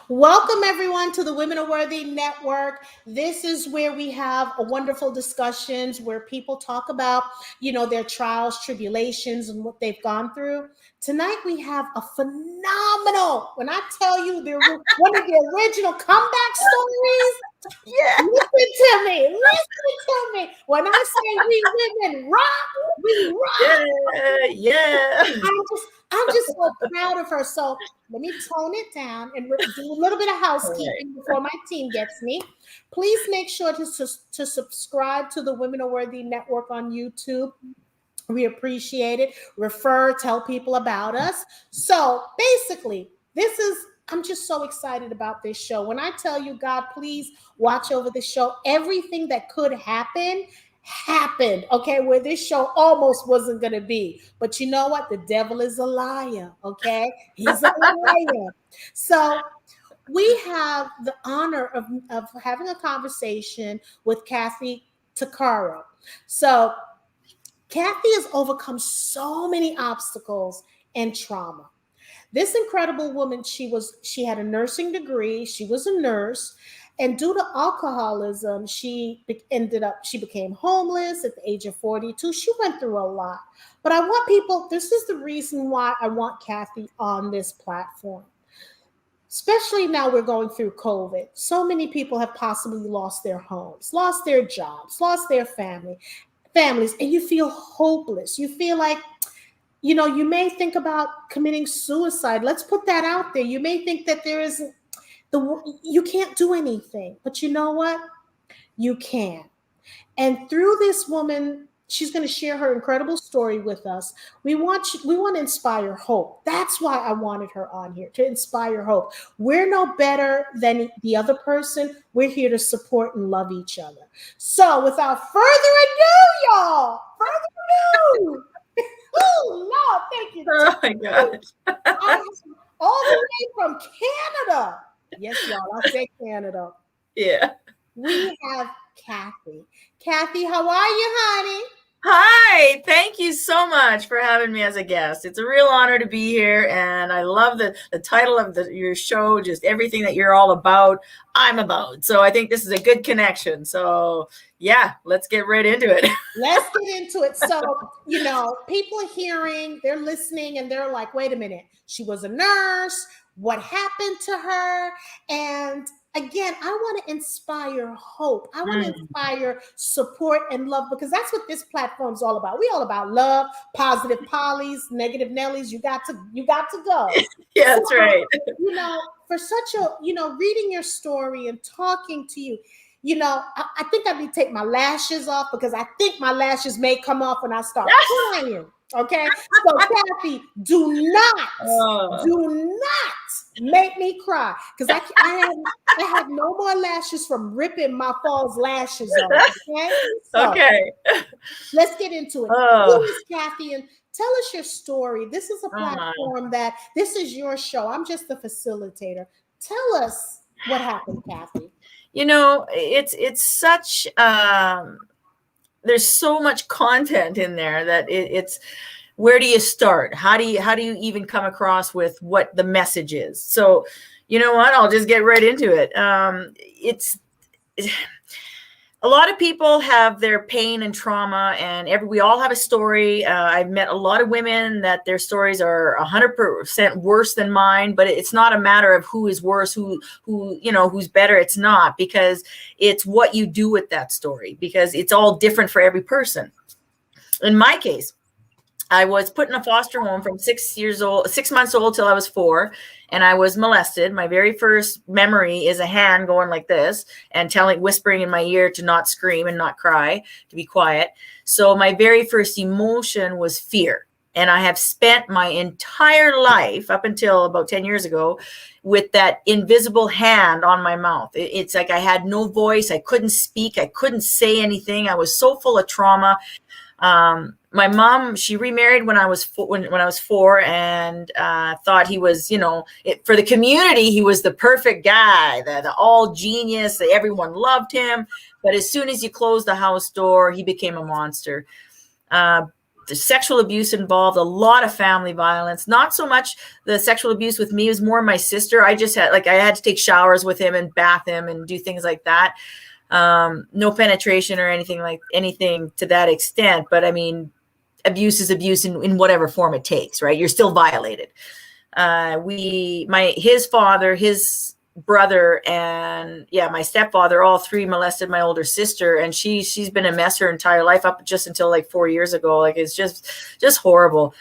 Welcome everyone to the Women Are Worthy Network. This is where we have a wonderful discussions where people talk about, their trials, tribulations, and what they've gone through. Tonight we have a phenomenal, when I tell you they're one of the original comeback stories. Yeah. Listen to me. Listen to me. When I say we women rock, we rock. Yeah. I'm just so proud of her. So let me tone it down and do a little bit of housekeeping before my team gets me. Please make sure to subscribe to the Women Are Worthy Network on YouTube. We appreciate it. Refer, tell people about us. So basically, I'm just so excited about this show. When I tell you, God, please watch over the show. Everything that could happen happened, okay, where this show almost wasn't going to be. But you know what? The devil is a liar, okay? He's a liar. So we have the honor of having a conversation with Kathy Tuccaro. So Kathy has overcome so many obstacles and trauma. This incredible woman, she had a nursing degree, she was a nurse, and due to alcoholism, she became homeless at the age of 42. She went through a lot. But I want people, this is the reason why I want Kathy on this platform. Especially now we're going through COVID. So many people have possibly lost their homes, lost their jobs, lost their families, and you feel hopeless. You feel like, you may think about committing suicide. Let's put that out there. You may think that you can't do anything, but you know what? You can. And through this woman, she's going to share her incredible story with us. We want to inspire hope. That's why I wanted her on here, to inspire hope. We're no better than the other person. We're here to support and love each other. So without further ado, y'all, oh, Lord, thank you. Oh my gosh. All the way from Canada. Yes, y'all, I said Canada. Yeah. We have Kathy. Kathy, how are you, honey? Hi, thank you so much for having me as a guest. It's a real honor to be here, and I love the title of your show, just everything that you're all about, I'm about. So I think this is a good connection. So yeah, let's get right into it. Let's get into it. So, people are hearing, they're listening, and they're like, wait a minute, she was a nurse. What happened to her? And again, I want to inspire hope. I want to inspire support and love, because that's what this platform is all about. We all about love, positive polys, negative Nellies. You got to go. Yeah, that's right. For such a, reading your story and talking to you, I think I need to take my lashes off, because I think my lashes may come off when I start crying. Okay, so Kathy, do not make me cry, because I have no more lashes from ripping my false lashes off. Okay, Okay. Let's get into it. Who is Kathy, and tell us your story. This is a platform this is your show. I'm just the facilitator. Tell us what happened, Kathy. It's such there's so much content in there that it's where do you start? How do you even come across with what the message is? So you know what, I'll just get right into it. It's a lot of people have their pain and trauma, and we all have a story. I've met a lot of women that their stories are 100% worse than mine, but it's not a matter of who is worse, who's better. It's not, because it's what you do with that story, because it's all different for every person. In my case, I was put in a foster home from 6 months old till I was 4, and I was molested. My very first memory is a hand going like this and whispering in my ear to not scream and not cry, to be quiet. So my very first emotion was fear. And I have spent my entire life, up until about 10 years ago, with that invisible hand on my mouth. It's like I had no voice. I couldn't speak. I couldn't say anything. I was so full of trauma. My mom, she remarried when I was 4, and thought he was, for the community, he was the perfect guy, the all genius. Everyone loved him. But as soon as you closed the house door, he became a monster. the sexual abuse involved, a lot of family violence. Not so much the sexual abuse with me, it was more my sister. I just had, like, I had to take showers with him and bath him and do things like that. No penetration or anything to that extent. But I mean, abuse is abuse in whatever form it takes, right? You're still violated. His father, his brother, and my stepfather, all three molested my older sister, and she's been a mess her entire life up just until like 4 years ago. Like, it's just horrible.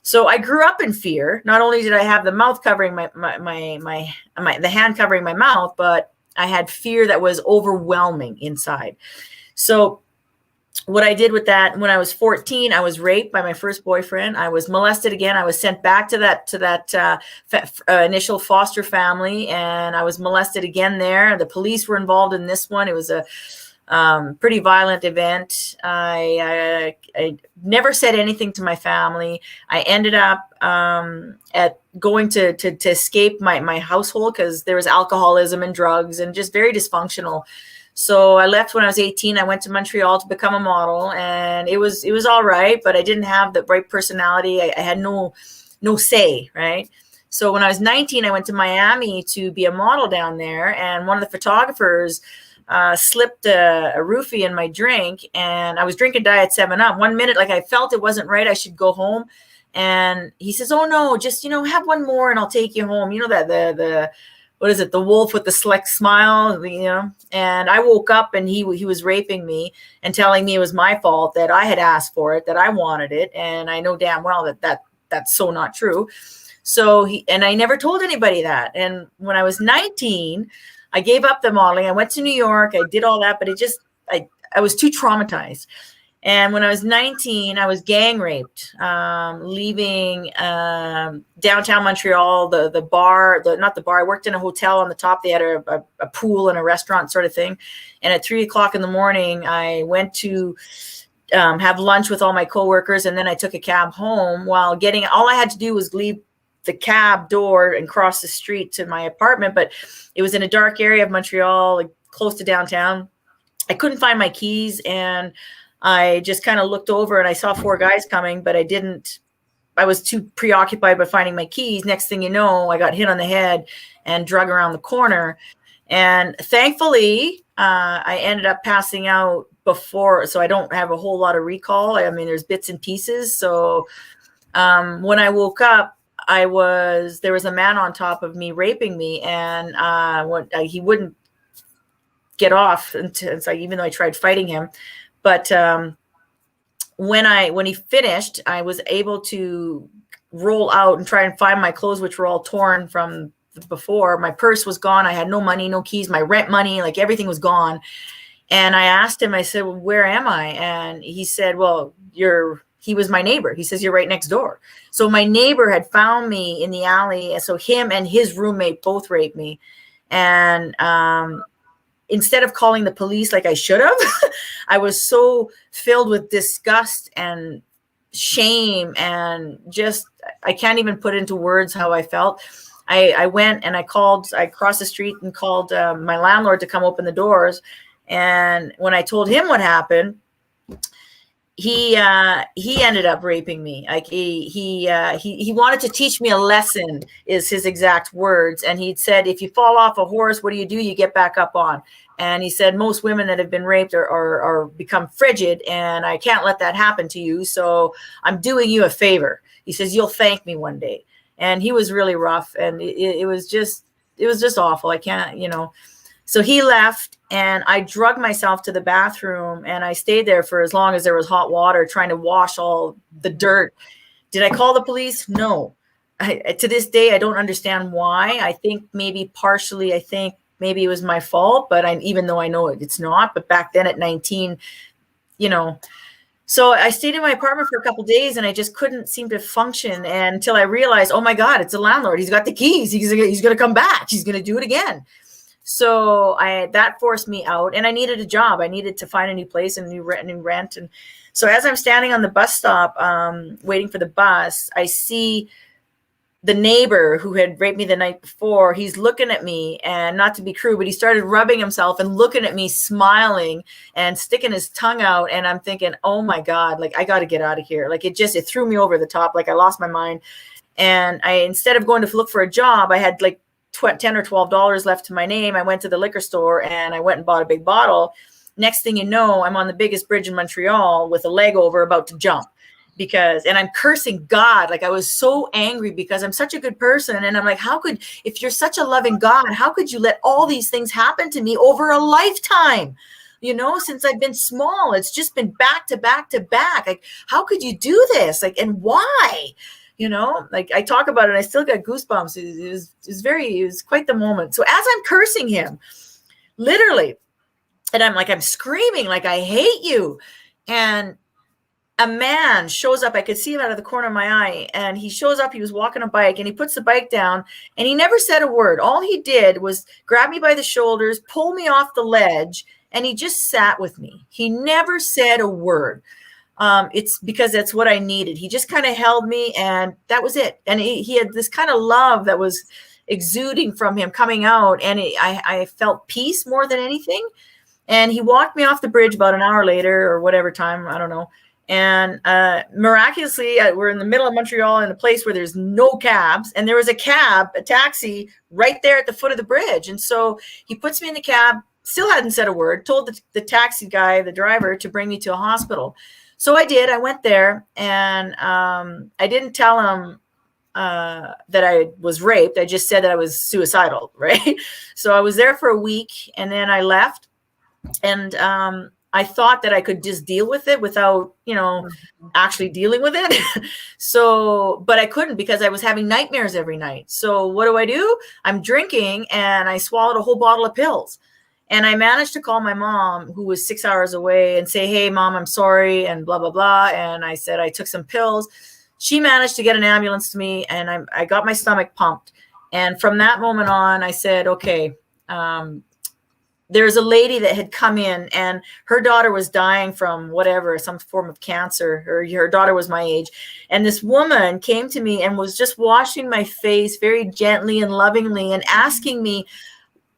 So I grew up in fear. Not only did I have the mouth covering the hand covering my mouth, but I had fear that was overwhelming inside. So what I did with that, when I was 14, I was raped by my first boyfriend. I was molested again. I was sent back to that initial foster family, and I was molested again there. The police were involved in this one. It was a pretty violent event. I never said anything to my family. I ended up at going to escape my household because there was alcoholism and drugs and just very dysfunctional. So I left when I was 18. I went to Montreal to become a model, and it was all right, but I didn't have the right personality. I had no say, right? So when I was 19, I went to Miami to be a model down there, and one of the photographers slipped a roofie in my drink, and I was drinking Diet 7-Up. 1 minute, like, I felt it wasn't right, I should go home. And he says, "Oh no, just, have one more and I'll take you home." That the what is it? The wolf with the slick smile, And I woke up and he was raping me and telling me it was my fault, that I had asked for it, that I wanted it. And I know damn well that's so not true. So I never told anybody that. And when I was 19, I gave up the modeling. I went to New York. I did all that, but I was too traumatized. And when I was 19, I was gang raped, leaving downtown Montreal, the bar, not the bar. I worked in a hotel on the top. They had a pool and a restaurant sort of thing. And at 3:00 in the morning, I went to have lunch with all my coworkers. And then I took a cab home. All I had to do was leave the cab door and cross the street to my apartment. But it was in a dark area of Montreal, like close to downtown. I couldn't find my keys, and I just kind of looked over and I saw 4 guys coming, but I was too preoccupied by finding my keys. Next thing you know, I got hit on the head and drug around the corner. And thankfully, I ended up passing out before, so I don't have a whole lot of recall. I mean, there's bits and pieces. So when I woke up, there was a man on top of me raping me, and he wouldn't get off until, even though I tried fighting him. But when he finished, I was able to roll out and try and find my clothes, which were all torn from before. My purse was gone. I had no money, no keys, my rent money, like everything was gone. And I asked him, I said, "Well, where am I?" And he said, "Well, he was my neighbor." He says, "You're right next door." So my neighbor had found me in the alley. And so him and his roommate both raped me. And instead of calling the police like I should have, I was so filled with disgust and shame, and just, I can't even put into words how I felt. I went and I crossed the street and called my landlord to come open the doors. And when I told him what happened, he ended up raping me. Like he wanted to teach me a lesson, is his exact words. And he'd said, "If you fall off a horse, what do? You get back up on." And he said, "Most women that have been raped are become frigid, and I can't let that happen to you. So I'm doing you a favor." He says, "You'll thank me one day." And he was really rough, and it was just awful. I can't, So he left, and I drugged myself to the bathroom, and I stayed there for as long as there was hot water, trying to wash all the dirt. Did I call the police? No. To this day, I don't understand why. I think maybe partially, maybe it was my fault, but even though I know it's not, but back then at 19, So I stayed in my apartment for a couple of days, and I just couldn't seem to function, and until I realized, oh my God, it's a landlord. He's got the keys. He's going to come back. He's going to do it again. So that forced me out, and I needed a job. I needed to find a new place and new rent. And so as I'm standing on the bus stop, waiting for the bus, I see the neighbor who had raped me the night before, he's looking at me, and not to be crude, but he started rubbing himself and looking at me, smiling and sticking his tongue out. And I'm thinking, oh my God, like I got to get out of here. Like it threw me over the top. Like I lost my mind. And instead of going to look for a job, I had like $10 or $12 left to my name. I went to the liquor store and I went and bought a big bottle. Next thing you know, I'm on the biggest bridge in Montreal with a leg over, about to jump. And I'm cursing God. Like I was so angry because I'm such a good person. And I'm like, if you're such a loving God, how could you let all these things happen to me over a lifetime? Since I've been small, it's just been back to back to back. Like, how could you do this? Like, and why? Like I talk about it, I still got goosebumps. It was quite the moment. So as I'm cursing him, literally, and I'm screaming, like, I hate you. And a man shows up. I could see him out of the corner of my eye, and he shows up. He was walking a bike, and he puts the bike down, and he never said a word. All he did was grab me by the shoulders, pull me off the ledge, and he just sat with me. He never said a word. It's because that's what I needed. He just kind of held me, and that was it. And he had this kind of love that was exuding from him, coming out, and I felt peace more than anything. And he walked me off the bridge about an hour later, or whatever time, I don't know. And miraculously, we're in the middle of Montreal in a place where there's no cabs. And there was a taxi right there at the foot of the bridge. And so he puts me in the cab, still hadn't said a word, told the taxi guy, the driver, to bring me to a hospital. So I did. I went there, and I didn't tell him that I was raped. I just said that I was suicidal, right? So I was there for a week, and then I left. And I thought that I could just deal with it without, actually dealing with it. But I couldn't, because I was having nightmares every night. So what do? I'm drinking, and I swallowed a whole bottle of pills. And I managed to call my mom, who was 6 hours away, and say, hey, Mom, I'm sorry, and blah, blah, blah. And I said, I took some pills. She managed to get an ambulance to me, and I got my stomach pumped. And from that moment on, I said, okay, there's a lady that had come in, and her daughter was dying from whatever, some form of cancer. Her daughter was my age. And this woman came to me and was just washing my face very gently and lovingly, and asking me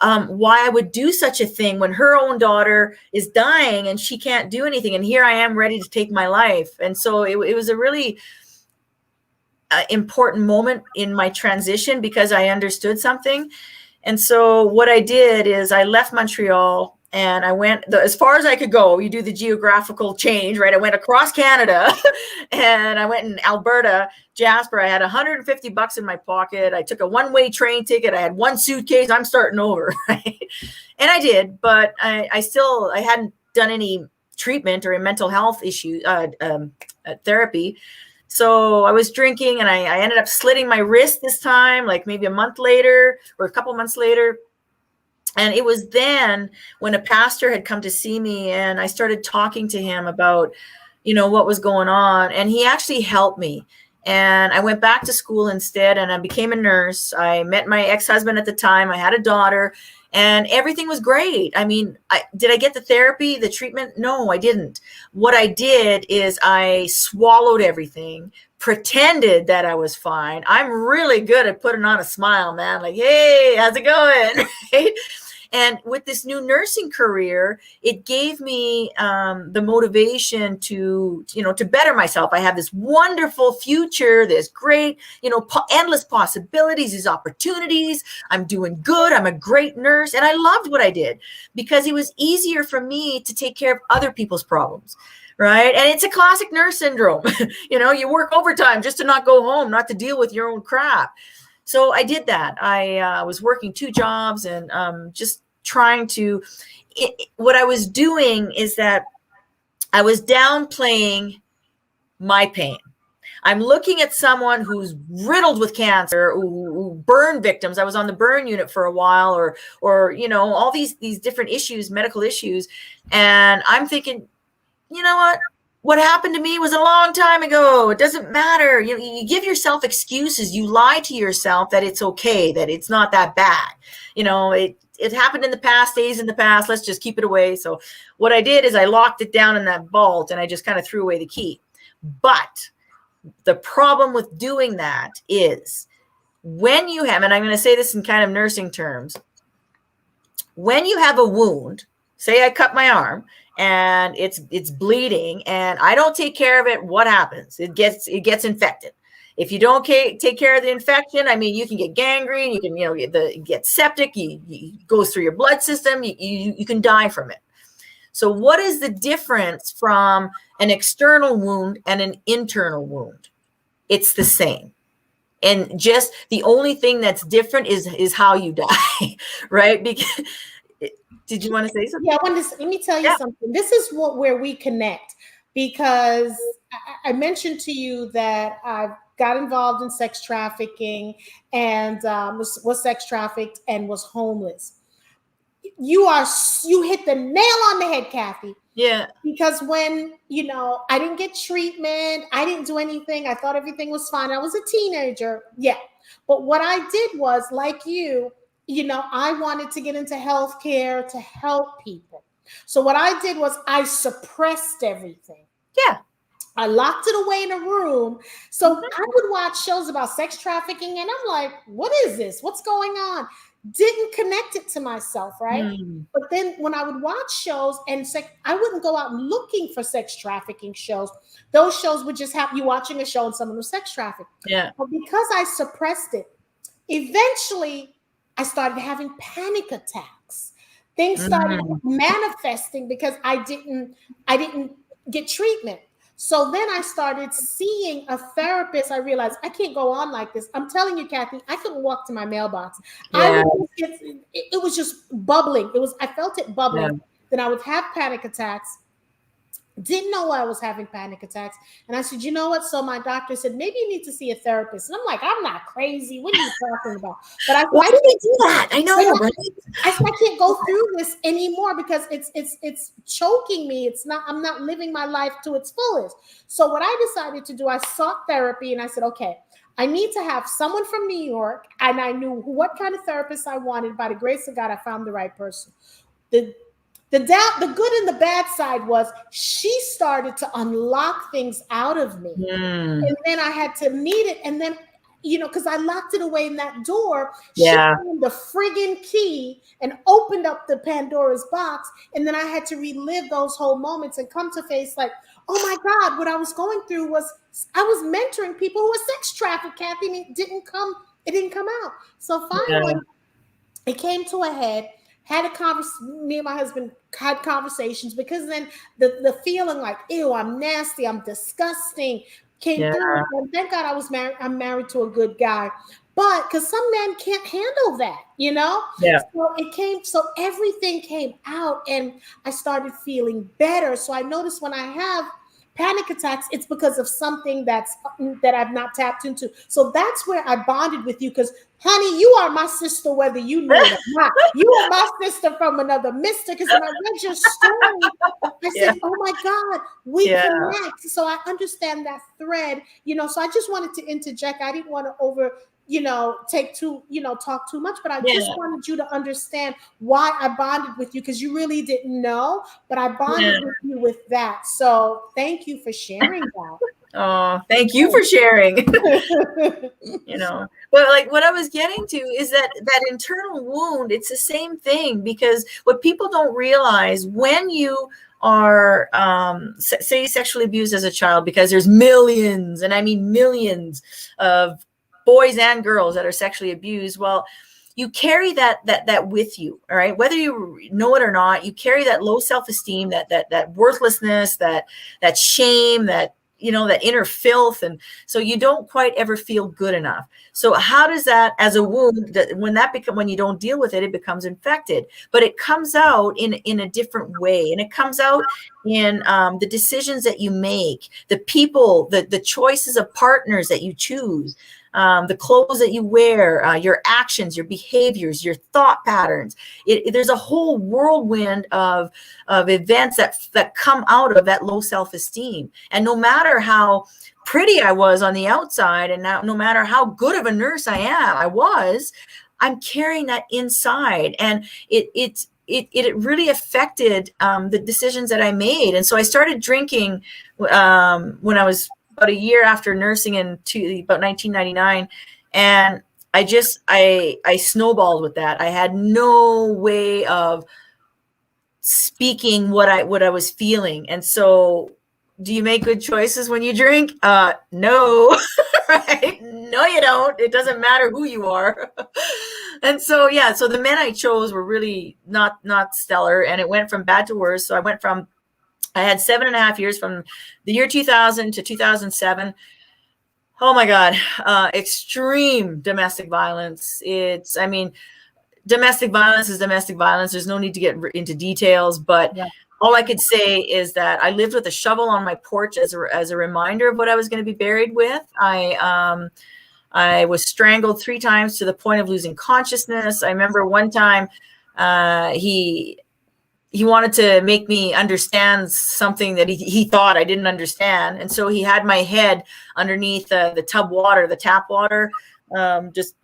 why I would do such a thing when her own daughter is dying and she can't do anything. And here I am ready to take my life. And so it was a really important moment in my transition, because I understood something. And so what I did is I left Montreal, and I went as far as I could go. You do the geographical change, right? I went across Canada and I went in Alberta, Jasper. I had $150 in my pocket. I took a one-way train ticket. I had one suitcase. I'm starting over, right? And I did, but I hadn't done any treatment or a mental health issue, therapy. So I was drinking, and I ended up slitting my wrist this time, like maybe a month later or a couple months later. And it was then when a pastor had come to see me, and I started talking to him about, what was going on. And he actually helped me. And I went back to school instead, and I became a nurse. I met my ex-husband at the time. I had a daughter, and everything was great. I mean, did I get the therapy, the treatment? No, I didn't. What I did is I swallowed everything, pretended that I was fine. I'm really good at putting on a smile, man. Like, hey, how's it going? Right? And with this new nursing career, it gave me the motivation to better myself. I have this wonderful future. There's great, endless possibilities, these opportunities. I'm doing good. I'm a great nurse. And I loved what I did, because it was easier for me to take care of other people's problems. Right. And it's a classic nurse syndrome. You work overtime just to not go home, not to deal with your own crap. So I did that. I was working 2 jobs, and just trying to, what I was doing is that I was downplaying my pain. I'm looking at someone who's riddled with cancer, who burn victims. I was on the burn unit for a while, or all these different issues, medical issues. And I'm thinking, what happened to me was a long time ago. It doesn't matter. You give yourself excuses. You lie to yourself that it's okay, that it's not that bad. It happened in the past, stays in the past. Let's just keep it away. So what I did is I locked it down in that vault, and I just kind of threw away the key. But the problem with doing that is when you have, and I'm going to say this in kind of nursing terms, when you have a wound, say I cut my arm and it's bleeding and I don't take care of it, what happens? It gets infected. If you don't take care of the infection, I mean, you can get gangrene, you can, get septic, it goes through your blood system, you can die from it. So what is the difference from an external wound and an internal wound? It's the same. And just the only thing that's different is how you die, right? Because did you want to say something? Yeah, let me tell you something. This is where we connect, because I mentioned to you that I got involved in sex trafficking and was sex trafficked and was homeless. You hit the nail on the head, Kathy. Yeah. Because when, I didn't get treatment, I didn't do anything. I thought everything was fine. I was a teenager. Yeah. But what I did was, like you, I wanted to get into healthcare to help people. So what I did was I suppressed everything. Yeah. I locked it away in a room. So I would watch shows about sex trafficking and I'm like, what is this? What's going on? Didn't connect it to myself, right? But then when I would watch shows and I wouldn't go out looking for sex trafficking shows. Those shows would just have you watching a show and someone was sex trafficked. Yeah. But because I suppressed it, eventually I started having panic attacks. Things started manifesting because I didn't get treatment. So then I started seeing a therapist. I realized I can't go on like this. I'm telling you, Kathy, I couldn't walk to my mailbox. Yeah. It was just bubbling. I felt it bubbling. Yeah. Then I would have panic attacks. Didn't know why I was having panic attacks. And I said, you know what? So my doctor said, maybe you need to see a therapist. And I'm like, I'm not crazy. What are you talking about? But why do they do that? I know, right? I said, I can't go through this anymore because it's choking me. I'm not living my life to its fullest. So what I decided to do, I sought therapy and I said, okay, I need to have someone from New York. And I knew what kind of therapist I wanted. By the grace of God, I found the right person. The good and the bad side was she started to unlock things out of me. And then I had to meet it. And then, because I locked it away in that door, she found the friggin' key and opened up the Pandora's box. And then I had to relive those whole moments and come to face like, oh my God, what I was going through was I was mentoring people who were sex trafficked, Kathy, and it didn't come out. So finally, it came to a head. Me and my husband had conversations because then the feeling like, ew, I'm nasty, I'm disgusting came through. And thank God I'm married to a good guy. But because some men can't handle that, Yeah. So everything came out and I started feeling better. So I noticed when I have panic attacks, it's because of something that I've not tapped into. So that's where I bonded with you because, honey, you are my sister, whether you know it or not. You are my sister from another mister. Because when I read your story, I said, oh my God, we connect. So I understand that thread, so I just wanted to interject. I didn't want to talk too much, but I just wanted you to understand why I bonded with you because you really didn't know, but I bonded with you with that. So thank you for sharing that. Oh, thank you for sharing. But like what I was getting to is that internal wound, it's the same thing because what people don't realize when you are say sexually abused as a child, because there's millions, and I mean millions of boys and girls that are sexually abused. Well, you carry that with you, all right? Whether you know it or not, you carry that low self-esteem, that worthlessness, that shame, that inner filth. And so you don't quite ever feel good enough. So how does that, as a wound, when you don't deal with it, it becomes infected, but it comes out in a different way. And it comes out in the decisions that you make, the people, the choices of partners that you choose, the clothes that you wear, your actions, your behaviors, your thought patterns. There's a whole whirlwind of events that come out of that low self-esteem. And no matter how pretty I was on the outside, and no matter how good of a nurse I'm carrying that inside, and it really affected the decisions that I made. And so I started drinking when I was about a year after nursing about 1999. And I snowballed with that. I had no way of speaking what I was feeling. And so, do you make good choices when you drink? No. Right? No, you don't. It doesn't matter who you are. And so, yeah, so the men I chose were really not stellar, and it went from bad to worse. So I had 7.5 years from the year 2000 to 2007. Oh my God, extreme domestic violence. I mean, domestic violence is domestic violence. There's no need to get into details, but Yeah. all I could say is that I lived with a shovel on my porch as a reminder of what I was going to be buried with. I was strangled 3 times to the point of losing consciousness. I remember one time he wanted to make me understand something that he thought I didn't understand. And so he had my head underneath the tap water, just,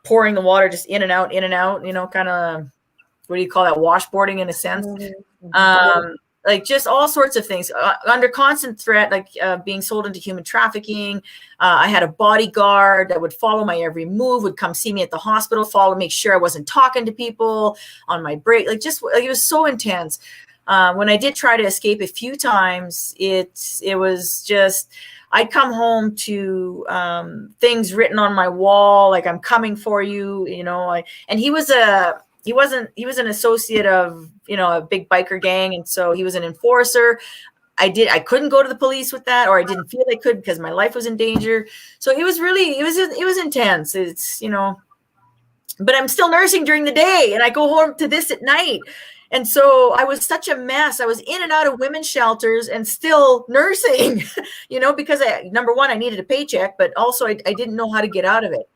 pouring the water just in and out, kind of, what do you call that? Washboarding in a sense. Like just all sorts of things under constant threat, like being sold into human trafficking. I had a bodyguard that would follow my every move, would come see me at the hospital, make sure I wasn't talking to people on my break. Like it was so intense. When I did try to escape a few times, it was just, I'd come home to things written on my wall, like "I'm coming for you," and he was an associate of, a big biker gang. And so he was an enforcer. I couldn't go to the police with that, or I didn't feel I could because my life was in danger. So it was intense. But I'm still nursing during the day and I go home to this at night. And so I was such a mess. I was in and out of women's shelters and still nursing, because number one, I needed a paycheck, but also I didn't know how to get out of it.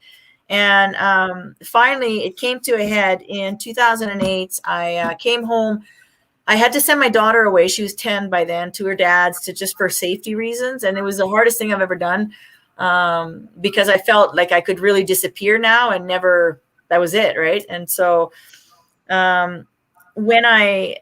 And finally, it came to a head in 2008. I came home. I had to send my daughter away. She was 10 by then, to her dad's, just for safety reasons. And it was the hardest thing I've ever done, because I felt like I could really disappear now and never, that was it, right? And so when I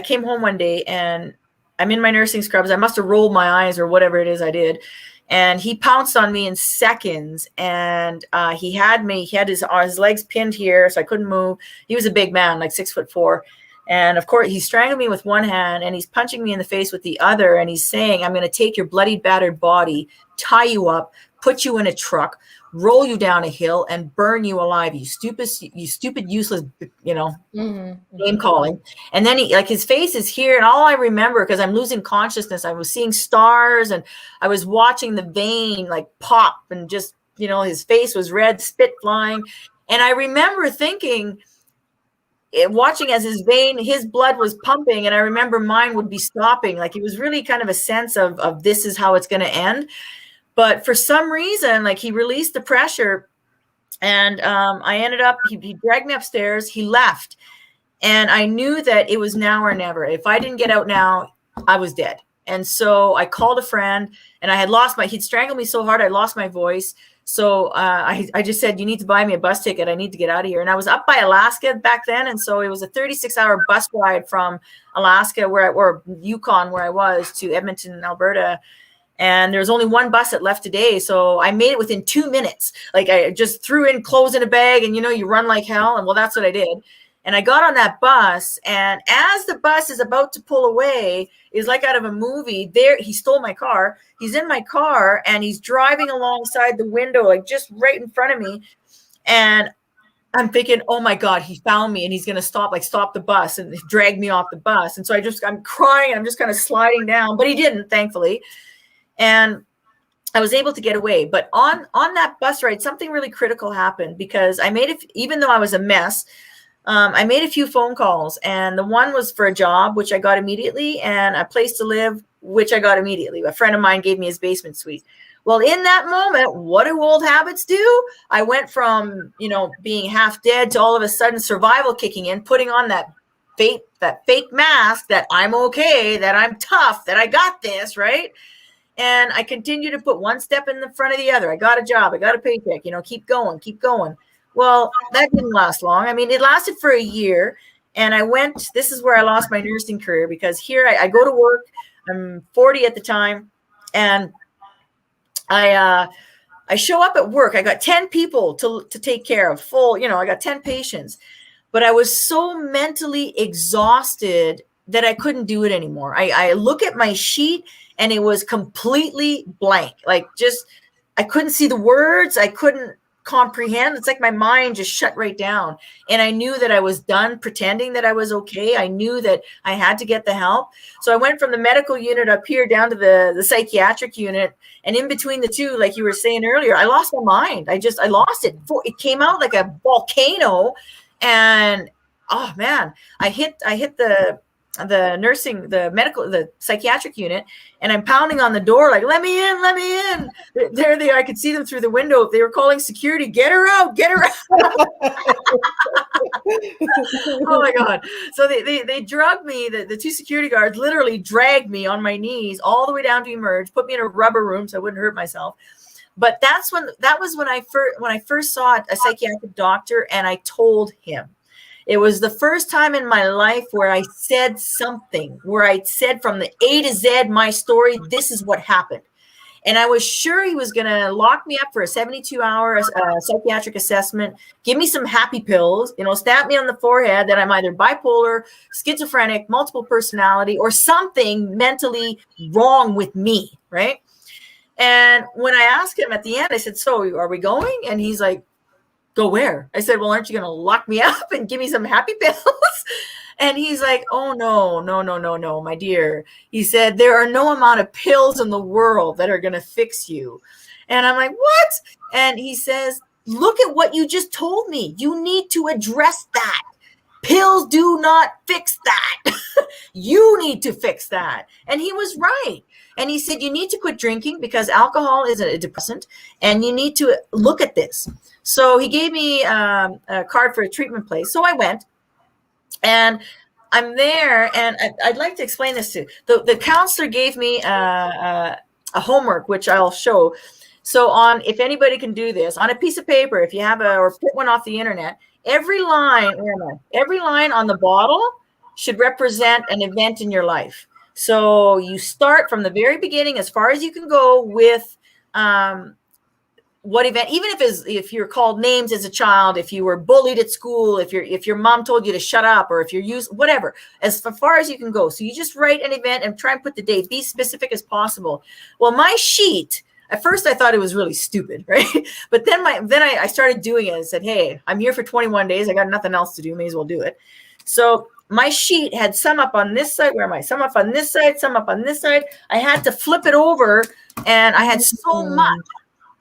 came home one day and I'm in my nursing scrubs, I must have rolled my eyes or whatever it is I did. And he pounced on me in seconds, and he had his legs pinned here, so I couldn't move. He was a big man, like 6'4". And of course, he strangled me with one hand, and he's punching me in the face with the other. And he's saying, "I'm going to take your bloody, battered body, tie you up, put you in a truck, roll you down a hill, and burn you alive. You stupid, useless, name calling." And then his face is here, and all I remember, because I'm losing consciousness, I was seeing stars, and I was watching the vein like pop, and just, his face was red, spit flying. And I remember thinking, watching as his blood was pumping, and I remember mine would be stopping. Like, it was really kind of a sense of this is how it's going to end. But for some reason, like, he released the pressure, and I ended up, he dragged me upstairs, he left. And I knew that it was now or never. If I didn't get out now, I was dead. And so I called a friend, and he'd strangled me so hard, I lost my voice. So I just said, "You need to buy me a bus ticket. I need to get out of here." And I was up by Alaska back then. And so it was a 36-hour bus ride from Alaska, or Yukon, where I was, to Edmonton, Alberta. And there was only one bus that left today. So I made it within 2 minutes. Like, I just threw in clothes in a bag, and, you run like hell. And well, that's what I did. And I got on that bus, and as the bus is about to pull away, is like out of a movie. There, he stole my car. He's in my car, and he's driving alongside the window, like just right in front of me. And I'm thinking, oh my God, he found me, and he's going to stop the bus and drag me off the bus. And so I'm crying, and I'm just kind of sliding down, but he didn't, thankfully. And I was able to get away. But on that bus ride, something really critical happened, because even though I was a mess, I made a few phone calls, and the one was for a job, which I got immediately, and a place to live, which I got immediately. A friend of mine gave me his basement suite. Well, in that moment, what do old habits do? I went from, being half dead to all of a sudden survival kicking in, putting on that fake mask that I'm okay, that I'm tough, that I got this, right? And I continue to put one step in the front of the other. I got a job, I got a paycheck, keep going. Well, that didn't last long. I mean, it lasted for a year, and this is where I lost my nursing career, because here I go to work. I'm 40 at the time, and I show up at work. I got 10 people to take care of, full, I got 10 patients, but I was so mentally exhausted that I couldn't do it anymore. I look at my sheet and it was completely blank. Like, just, I couldn't see the words. I couldn't comprehend. It's like my mind just shut right down. And I knew that I was done pretending that I was okay. I knew that I had to get the help. So I went from the medical unit up here down to the psychiatric unit. And in between the two, like you were saying earlier, I lost my mind. I lost it. It came out like a volcano. And oh man, I hit the nursing, the psychiatric unit, and I'm pounding on the door like, let me in, let me in. There they are. I could see them through the window. They were calling security, get her out, get her out. Oh my God. So they drugged me. The two security guards literally dragged me on my knees all the way down to emerge, put me in a rubber room so I wouldn't hurt myself. But that was when I first saw a psychiatric doctor, and I told him. It was the first time in my life where I said something, where I said from the A to Z, my story, this is what happened. And I was sure he was going to lock me up for a 72-hour psychiatric assessment, give me some happy pills, stab me on the forehead that I'm either bipolar, schizophrenic, multiple personality, or something mentally wrong with me, right? And when I asked him at the end, I said, so are we going? And he's like, go where? I said, well, aren't you going to lock me up and give me some happy pills? And he's like, oh, no, my dear. He said, there are no amount of pills in the world that are going to fix you. And I'm like, what? And he says, look at what you just told me. You need to address that. Pills do not fix that. You need to fix that. And he was right. And he said, you need to quit drinking because alcohol is a depressant, and you need to look at this. So he gave me a card for a treatment place. So I went, and I'm there, and I'd like to explain this to you. The counselor gave me a homework, which I'll show. So if anybody can do this, on a piece of paper, if you have or print one off the internet, every line on the bottle should represent an event in your life. So you start from the very beginning as far as you can go with what event, even if you're called names as a child, if you were bullied at school, if your mom told you to shut up, or if you're whatever, as far as you can go. So you just write an event and try and put the date, be specific as possible. Well, my sheet, at first I thought it was really stupid, right? But then I started doing it and said, hey, I'm here for 21 days. I got nothing else to do. May as well do it. So my sheet had some up on this side. Where am I? Some up on this side, some up on this side. I had to flip it over, and I had so much.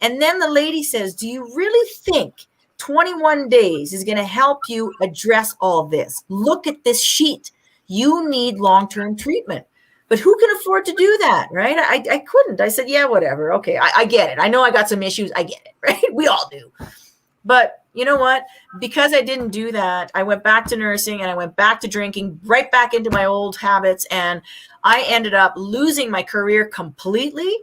And then the lady says, do you really think 21 days is going to help you address all this? Look at this sheet. You need long-term treatment. But who can afford to do that, right? I couldn't. I said, yeah, whatever. Okay, I get it. I know I got some issues. I get it, right? We all do. But you know what? Because I didn't do that, I went back to nursing, and I went back to drinking, right back into my old habits. And I ended up losing my career completely.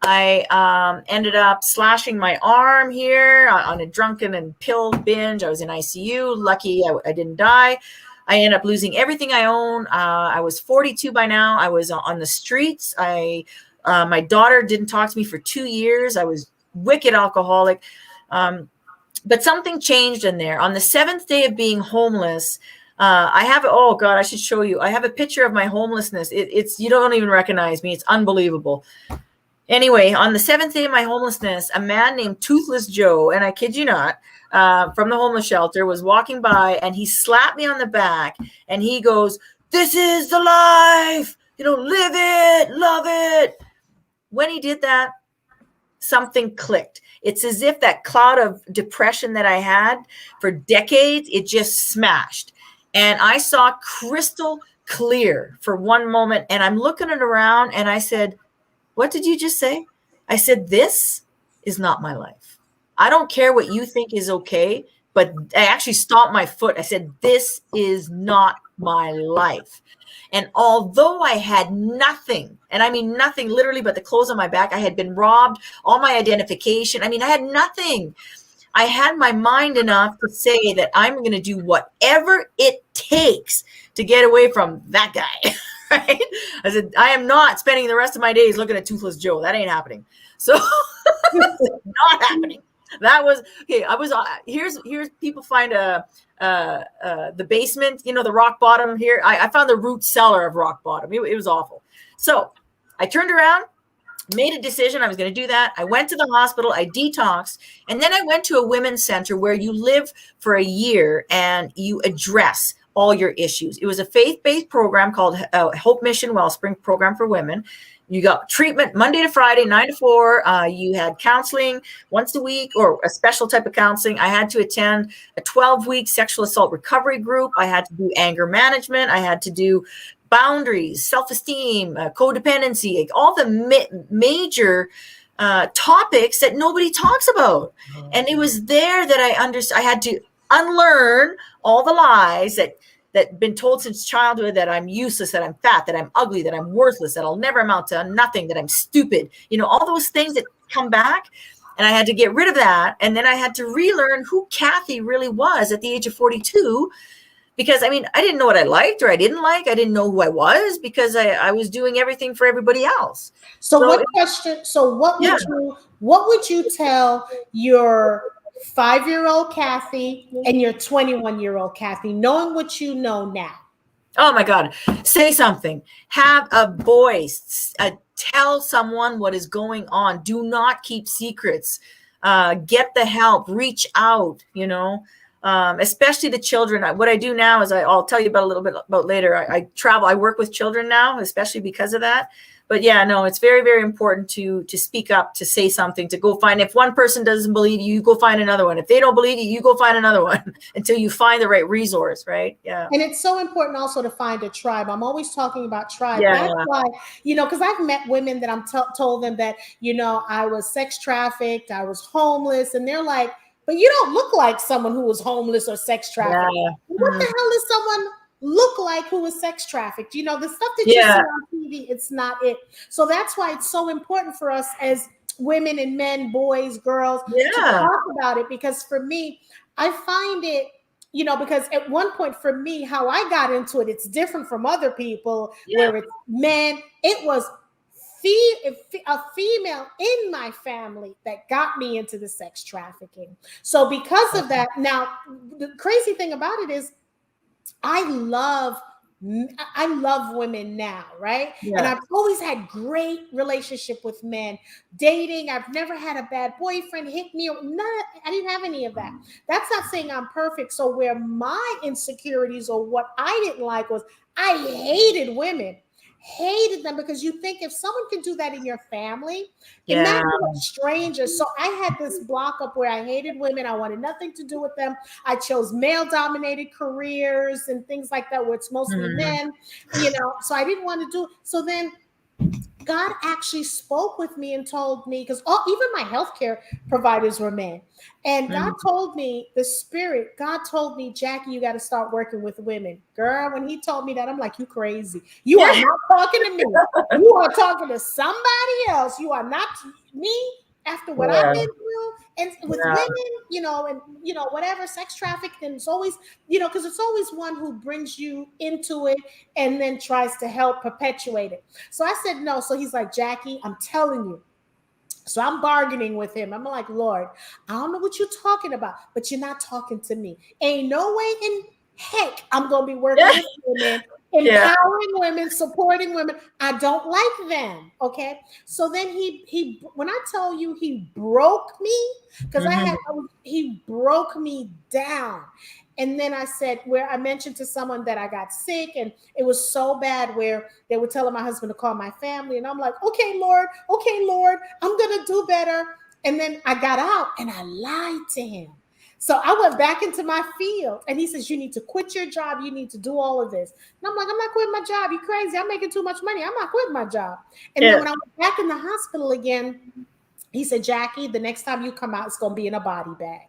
I ended up slashing my arm here on a drunken and pill binge. I was in ICU. Lucky I didn't die. I ended up losing everything I own. I was 42 by now. I was on the streets. My daughter didn't talk to me for 2 years. I was wicked alcoholic. But something changed in there. On the 7th day of being homeless, I have, oh God, I should show you. I have a picture of my homelessness. It's you don't even recognize me. It's unbelievable. Anyway, on the 7th day of my homelessness, a man named Toothless Joe, and I kid you not, from the homeless shelter, was walking by, and he slapped me on the back, and he goes, "This is the life, live it, love it." When he did that, something clicked. It's as if that cloud of depression that I had for decades, it just smashed. And I saw crystal clear for one moment, and I'm looking it around, and I said, what did you just say? I said, this is not my life. I don't care what you think is okay, but I actually stomped my foot. I said, this is not my life. And although I had nothing, and I mean nothing literally but the clothes on my back, I had been robbed, all my identification. I mean, I had nothing. I had my mind enough to say that I'm going to do whatever it takes to get away from that guy. right? I said, I am not spending the rest of my days looking at Toothless Joe. That ain't happening. So not happening. That was okay. I was here's people find the basement, the rock bottom here. I found the root cellar of rock bottom. It was awful. So I turned around, made a decision. I was going to do that. I went to the hospital. I detoxed. And then I went to a women's center where you live for a year and you address all your issues. It was a faith-based program called Hope Mission Wellspring Program for Women. You got treatment Monday to Friday, 9 to 4. You had counseling once a week, or a special type of counseling. I had to attend a 12-week sexual assault recovery group. I had to do anger management. I had to do boundaries, self-esteem, codependency, all the major topics that nobody talks about. And it was there that I had to unlearn all the lies that been told since childhood, that I'm useless, that I'm fat, that I'm ugly, that I'm worthless, that I'll never amount to nothing, that I'm stupid, all those things that come back. And I had to get rid of that. And then I had to relearn who Kathy really was at the age of 42. Because I didn't know what I liked or I didn't like. I didn't know who I was because I was doing everything for everybody else. So what would you tell your 5-year-old Kathy and your 21-year-old Kathy, knowing what you know now? Oh my God. Say something. Have a voice. Tell someone what is going on. Do not keep secrets. Get the help. Reach out, especially the children. What I do now is I'll tell you about a little bit about later. I travel. I work with children now, especially because of that. But yeah, no, it's very, very important to speak up, to say something, to go find. If one person doesn't believe you, you go find another one. If they don't believe you, you go find another one until you find the right resource, right? Yeah. And it's so important also to find a tribe. I'm always talking about tribe. Yeah. That's why, because I've met women that I'm told them that, I was sex trafficked, I was homeless, and they're like, but you don't look like someone who was homeless or sex trafficked. Yeah. What the hell does someone look like who was sex trafficked? The stuff that you see on TV, it's not it. So that's why it's so important for us as women and men, boys, girls, to talk about it. Because for me, I find it, because at one point for me, how I got into it, it's different from other people where it's men. It was a female in my family that got me into the sex trafficking. So because of that, now the crazy thing about it is I love women now, right? Yeah. And I've always had great relationship with men, dating. I've never had a bad boyfriend hit me. I didn't have any of that. That's not saying I'm perfect. So where my insecurities or what I didn't like was I hated women. Hated them, because you think if someone can do that in your family, imagine strangers. So I had this block up where I hated women. I wanted nothing to do with them. I chose male-dominated careers and things like that, where it's mostly men, so I didn't want to do. So then God actually spoke with me and told me, because even my healthcare providers were men. And God told me, God told me, Jackie, you got to start working with women. Girl, when he told me that, I'm like, you crazy. You are not talking to me. You are talking to somebody else. You are not me. After what I've been through, and with women, and whatever, sex trafficking, it's always, because it's always one who brings you into it and then tries to help perpetuate it. So I said no. So he's like, Jackie, I'm telling you. So I'm bargaining with him. I'm like, Lord, I don't know what you're talking about, but you're not talking to me. Ain't no way in heck I'm going to be working with women, empowering women, supporting women. I don't like them. Okay. So then he when I tell you he broke me, because he broke me down. And then I said, where I mentioned to someone that I got sick, and it was so bad where they were telling my husband to call my family. And I'm like, okay, Lord, I'm going to do better. And then I got out and I lied to him. So I went back into my field, and he says, you need to quit your job. You need to do all of this. And I'm like, I'm not quitting my job. You crazy. I'm making too much money. I'm not quitting my job. And then when I went back in the hospital again, he said, Jackie, the next time you come out, it's going to be in a body bag.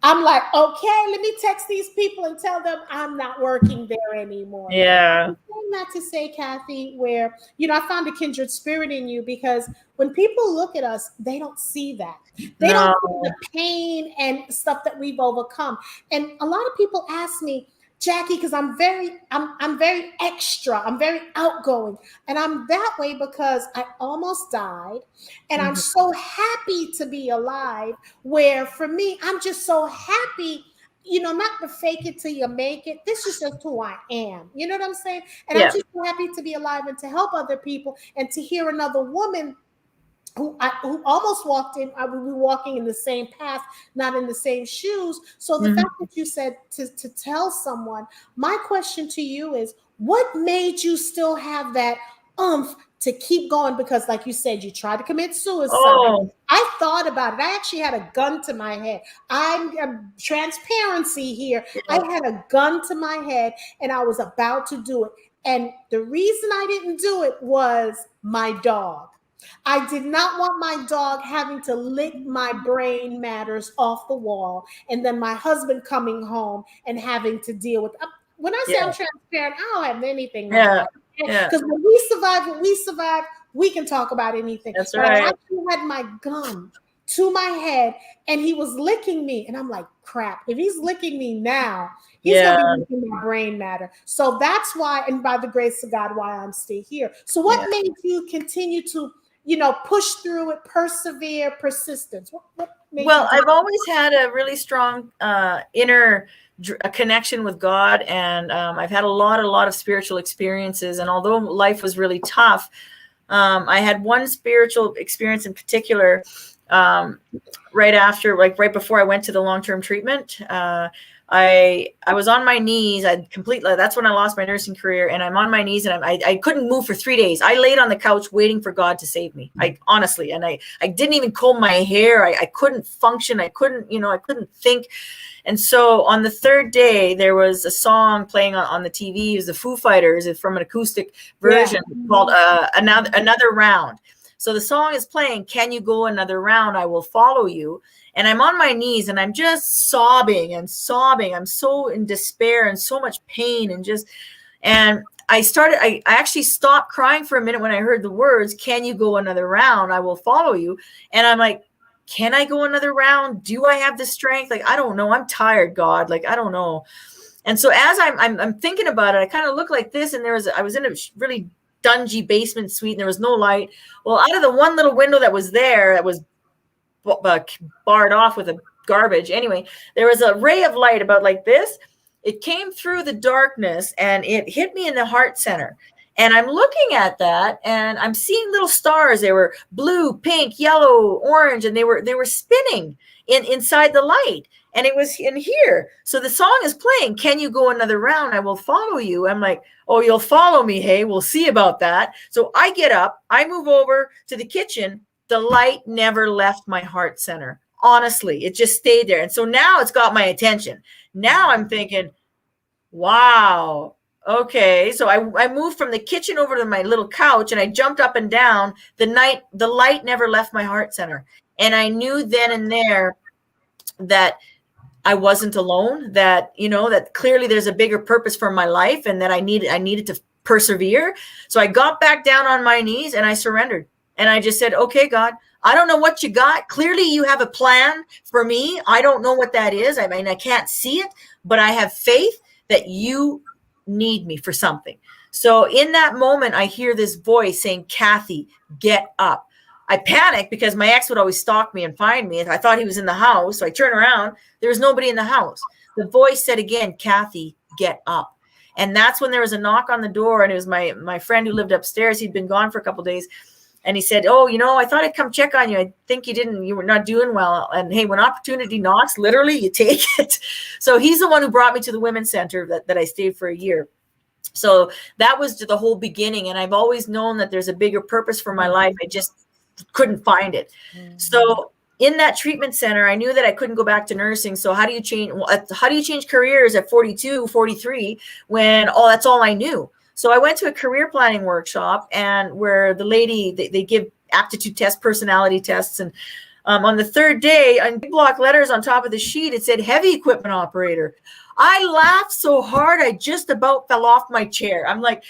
I'm like, okay, let me text these people and tell them I'm not working there anymore. Yeah. I'm saying that to say, Kathy, where, I found a kindred spirit in you, because when people look at us, they don't see that. They don't see the pain and stuff that we've overcome. And a lot of people ask me, Jackie, because I'm very extra. I'm very outgoing. And I'm that way because I almost died. And I'm so happy to be alive. Where for me, I'm just so happy, not to fake it till you make it. This is just who I am. You know what I'm saying? And I'm Yeah. just so happy to be alive and to help other people and to hear another woman who almost walked in. I would be walking in the same path, not in the same shoes. So the fact that you said to tell someone, my question to you is, what made you still have that umph to keep going? Because like you said, you tried to commit suicide. Oh. I thought about it. I actually had a gun to my head. I'm transparency here. Yeah. I had a gun to my head and I was about to do it. And the reason I didn't do it was my dog. I did not want my dog having to lick my brain matters off the wall, and then my husband coming home and having to deal with. When I say I'm transparent, I don't have anything to hide. Because when we survive what we survive, we can talk about anything. That's but right. I actually had my gun to my head, and he was licking me, and I'm like, crap. If he's licking me now, he's gonna be licking my brain matter. So that's why, and by the grace of God, why I'm still here. So what made you continue to push through it, persevere, persistence? What made Well, you I've always had a really strong inner connection with God, and I've had a lot of spiritual experiences. And although life was really tough, I had one spiritual experience in particular right before I went to the long-term treatment. I was on my knees. That's when I lost my nursing career, and I'm on my knees, and I couldn't move for 3 days. I laid on the couch waiting for God to save me. I honestly, and I didn't even comb my hair. I couldn't function. I couldn't think. And so on the third day, there was a song playing on the TV. It was the Foo Fighters. It's from an acoustic version called Another Round. So the song is playing, "Can you go another round? I will follow you." And I'm on my knees and I'm just sobbing and sobbing. I'm so in despair and so much pain and I actually stopped crying for a minute when I heard the words, "Can you go another round? I will follow you." And I'm like, can I go another round? Do I have the strength? Like, I don't know. I'm tired, God. Like, I don't know. And so as I'm thinking about it, I kind of look like this. And I was in a really dungy basement suite and there was no light. Well, out of the one little window that was there, that was barred off with a garbage. Anyway, there was a ray of light about like this. It came through the darkness and it hit me in the heart center. And I'm looking at that and I'm seeing little stars. They were blue, pink, yellow, orange, and they were spinning inside the light. And it was in here. So the song is playing, "Can you go another round? I will follow you." I'm like, oh, you'll follow me. Hey, we'll see about that. So I get up, I move over to the kitchen. The light never left my heart center. Honestly, it just stayed there. And so now it's got my attention. Now I'm thinking, wow. Okay. So I moved from the kitchen over to my little couch and I jumped up and down. The light never left my heart center. And I knew then and there that I wasn't alone, that clearly there's a bigger purpose for my life and that I needed to persevere. So I got back down on my knees and I surrendered. And I just said, okay, God, I don't know what you got. Clearly you have a plan for me. I don't know what that is. I mean, I can't see it, but I have faith that you need me for something. So in that moment, I hear this voice saying, "Kathy, get up." I panicked because my ex would always stalk me and find me. And I thought he was in the house. So I turn around. There was nobody in the house. The voice said again, "Kathy, get up." And that's when there was a knock on the door. And it was my friend who lived upstairs. He'd been gone for a couple of days. And he said, "Oh, I thought I'd come check on you. I think you were not doing well. And hey, when opportunity knocks, literally you take it." So he's the one who brought me to the women's center that I stayed for a year. So that was the whole beginning. And I've always known that there's a bigger purpose for my life. I just couldn't find it. So in that treatment center, I knew that I couldn't go back to nursing. So how do you change careers at 42, 43 when that's all I knew? So I went to a career planning workshop and where the lady, they give aptitude tests, personality tests. And On the third day, on big block letters on top of the sheet, it said heavy equipment operator. I laughed so hard, I just about fell off my chair. I'm like,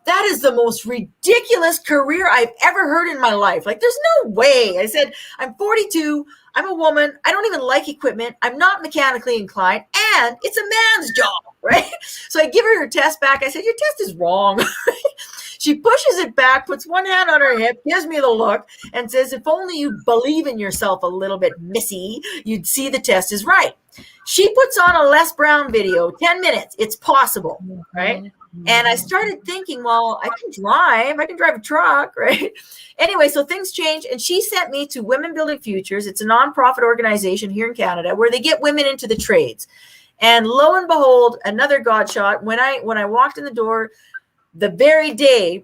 that is the most ridiculous career I've ever heard in my life. Like, there's no way. I said, I'm 42. I'm a woman. I don't even like equipment. I'm not mechanically inclined, and it's a man's job, right? So I give her test back. I said, your test is wrong. She pushes it back, puts one hand on her hip, gives me the look, and says, if only you believe in yourself a little bit, missy, you'd see the test is right. She puts on a Les Brown video, 10 minutes. It's possible, right? And I started thinking, well, I can drive a truck, right? Anyway, so things changed, and she sent me to Women Building Futures. It's a nonprofit organization here in Canada where they get women into the trades. And lo and behold, another God shot. When I walked in the door, the very day,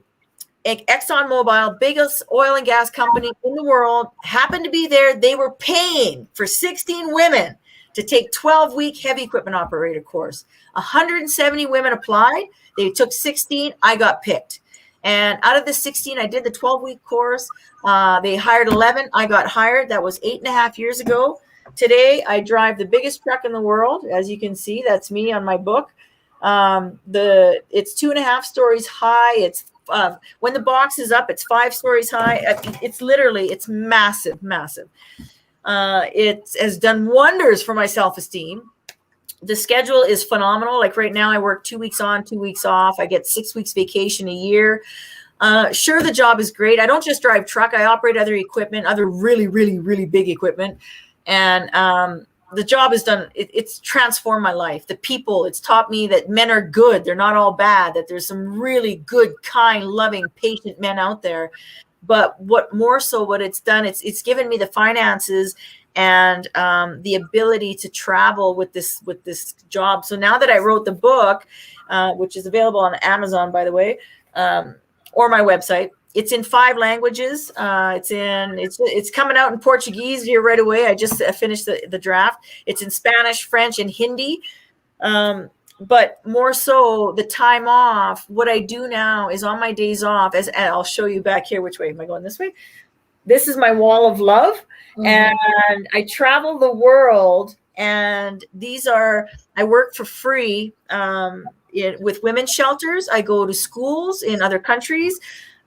ExxonMobil, biggest oil and gas company in the world, happened to be there. They were paying for 16 women to take 12-week heavy equipment operator course. 170 women applied. They took 16. I got picked. And out of the 16, I did the 12-week course. They hired 11. I got hired. That was 8.5 years ago. Today, I drive the biggest truck in the world. As you can see, that's me on my book. It's 2.5 stories high. It's when the box is up, it's 5 stories high. It's massive. It has done wonders for my self-esteem. The schedule is phenomenal. Like right now, I work 2 weeks on, 2 weeks off. I get 6 weeks vacation a year. Sure, the job is great. I don't just drive truck. I operate other equipment, other really, really, really big equipment. And the job is done. It's transformed my life. The people, it's taught me that men are good. They're not all bad, that there's some really good, kind, loving, patient men out there. But what it's done, it's given me the finances and the ability to travel with this job. So now that I wrote the book, which is available on Amazon, by the way, or my website, it's in 5 languages. It's coming out in Portuguese here right away. I just finished the draft. It's in Spanish, French, and Hindi. But more so, the time off, what I do now is on my days off, and I'll show you back here. Which way am I going? This way? This is my wall of love. Mm-hmm. And I travel the world, and I work for free with women's shelters. I go to schools in other countries.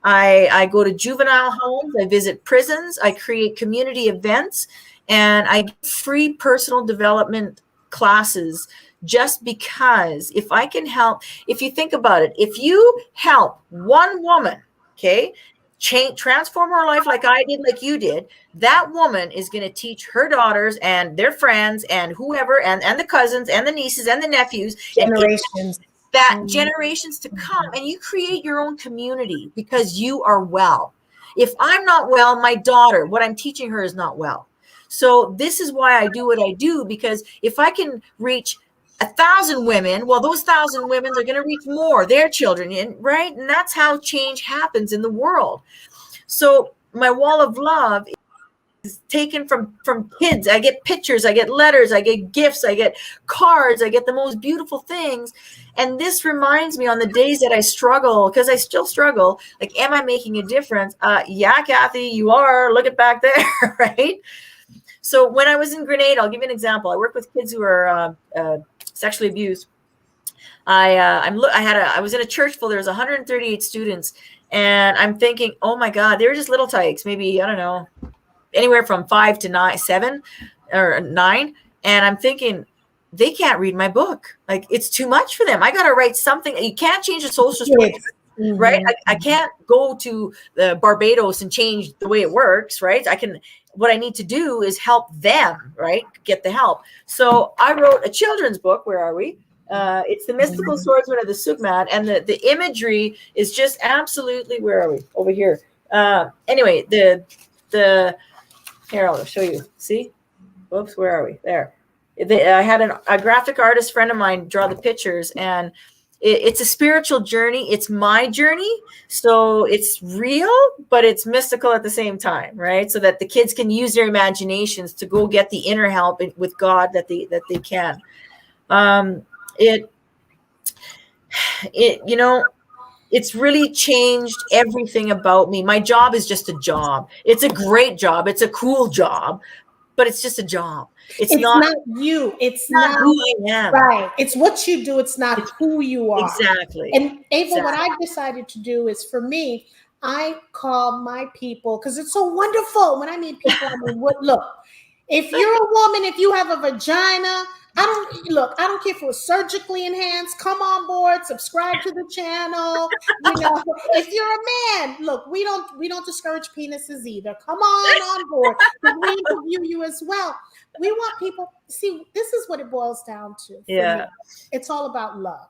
I go to juvenile homes. I visit prisons. I create community events, and I give free personal development classes just because if I can help, if you think about it, if you help one woman, okay, transform her life like I did, like you did, that woman is going to teach her daughters and their friends and whoever, and the cousins and the nieces and the nephews. Generations. Generations to come, and you create your own community because you are well. If I'm not well, my daughter, what I'm teaching her is not well. So this is why I do what I do, because if I can reach 1,000 women, well, those 1,000 women are going to reach more, their children, right? And that's how change happens in the world. So my wall of love is taken from kids. I get pictures, I get letters, I get gifts, I get cards, I get the most beautiful things. And this reminds me on the days that I struggle, because I still struggle, like, am I making a difference? Yeah, Kathy, you are. Look at back there, right? So when I was in Grenada, I'll give you an example. I work with kids who are sexually abused. I was in a church full. There was 138 students, and I'm thinking, oh my God, they were just little tykes, maybe, I don't know, anywhere from 5 to 7 or 9. And I'm thinking, they can't read my book. Like, it's too much for them. I got to write something. You can't change the social structure, right? I can't go to the Barbados and change the way it works, right? What I need to do is help them, right? Get the help. So I wrote a children's book. Where are we? It's The Mystical Swordsman of the Sukmat. And the imagery is just absolutely, where are we? Over here. Anyway, here, I'll show you. See? Whoops, where are we? There. I had a graphic artist friend of mine draw the pictures, and it's a spiritual journey. It's my journey. So it's real, but it's mystical at the same time, right? So that the kids can use their imaginations to go get the inner help with God that they can. You know, it's really changed everything about me. My job is just a job. It's a great job. It's a cool job, but it's just a job. It's It's not not you. It's not not who I am. right. It's what you do. It's not It's who you are. exactly. And Ava, what Exactly. I decided to do is, for me, I call my people, because it's so wonderful. When I meet people, I mean, what, look, if you're a woman, if you have a vagina, I don't care if it was surgically enhanced, come on board, subscribe to the channel. You know, if you're a man, look, we don't discourage penises either. Come on board, because we interview you as well. We want people, see, this is what it boils down to for Yeah. me. It's all about love.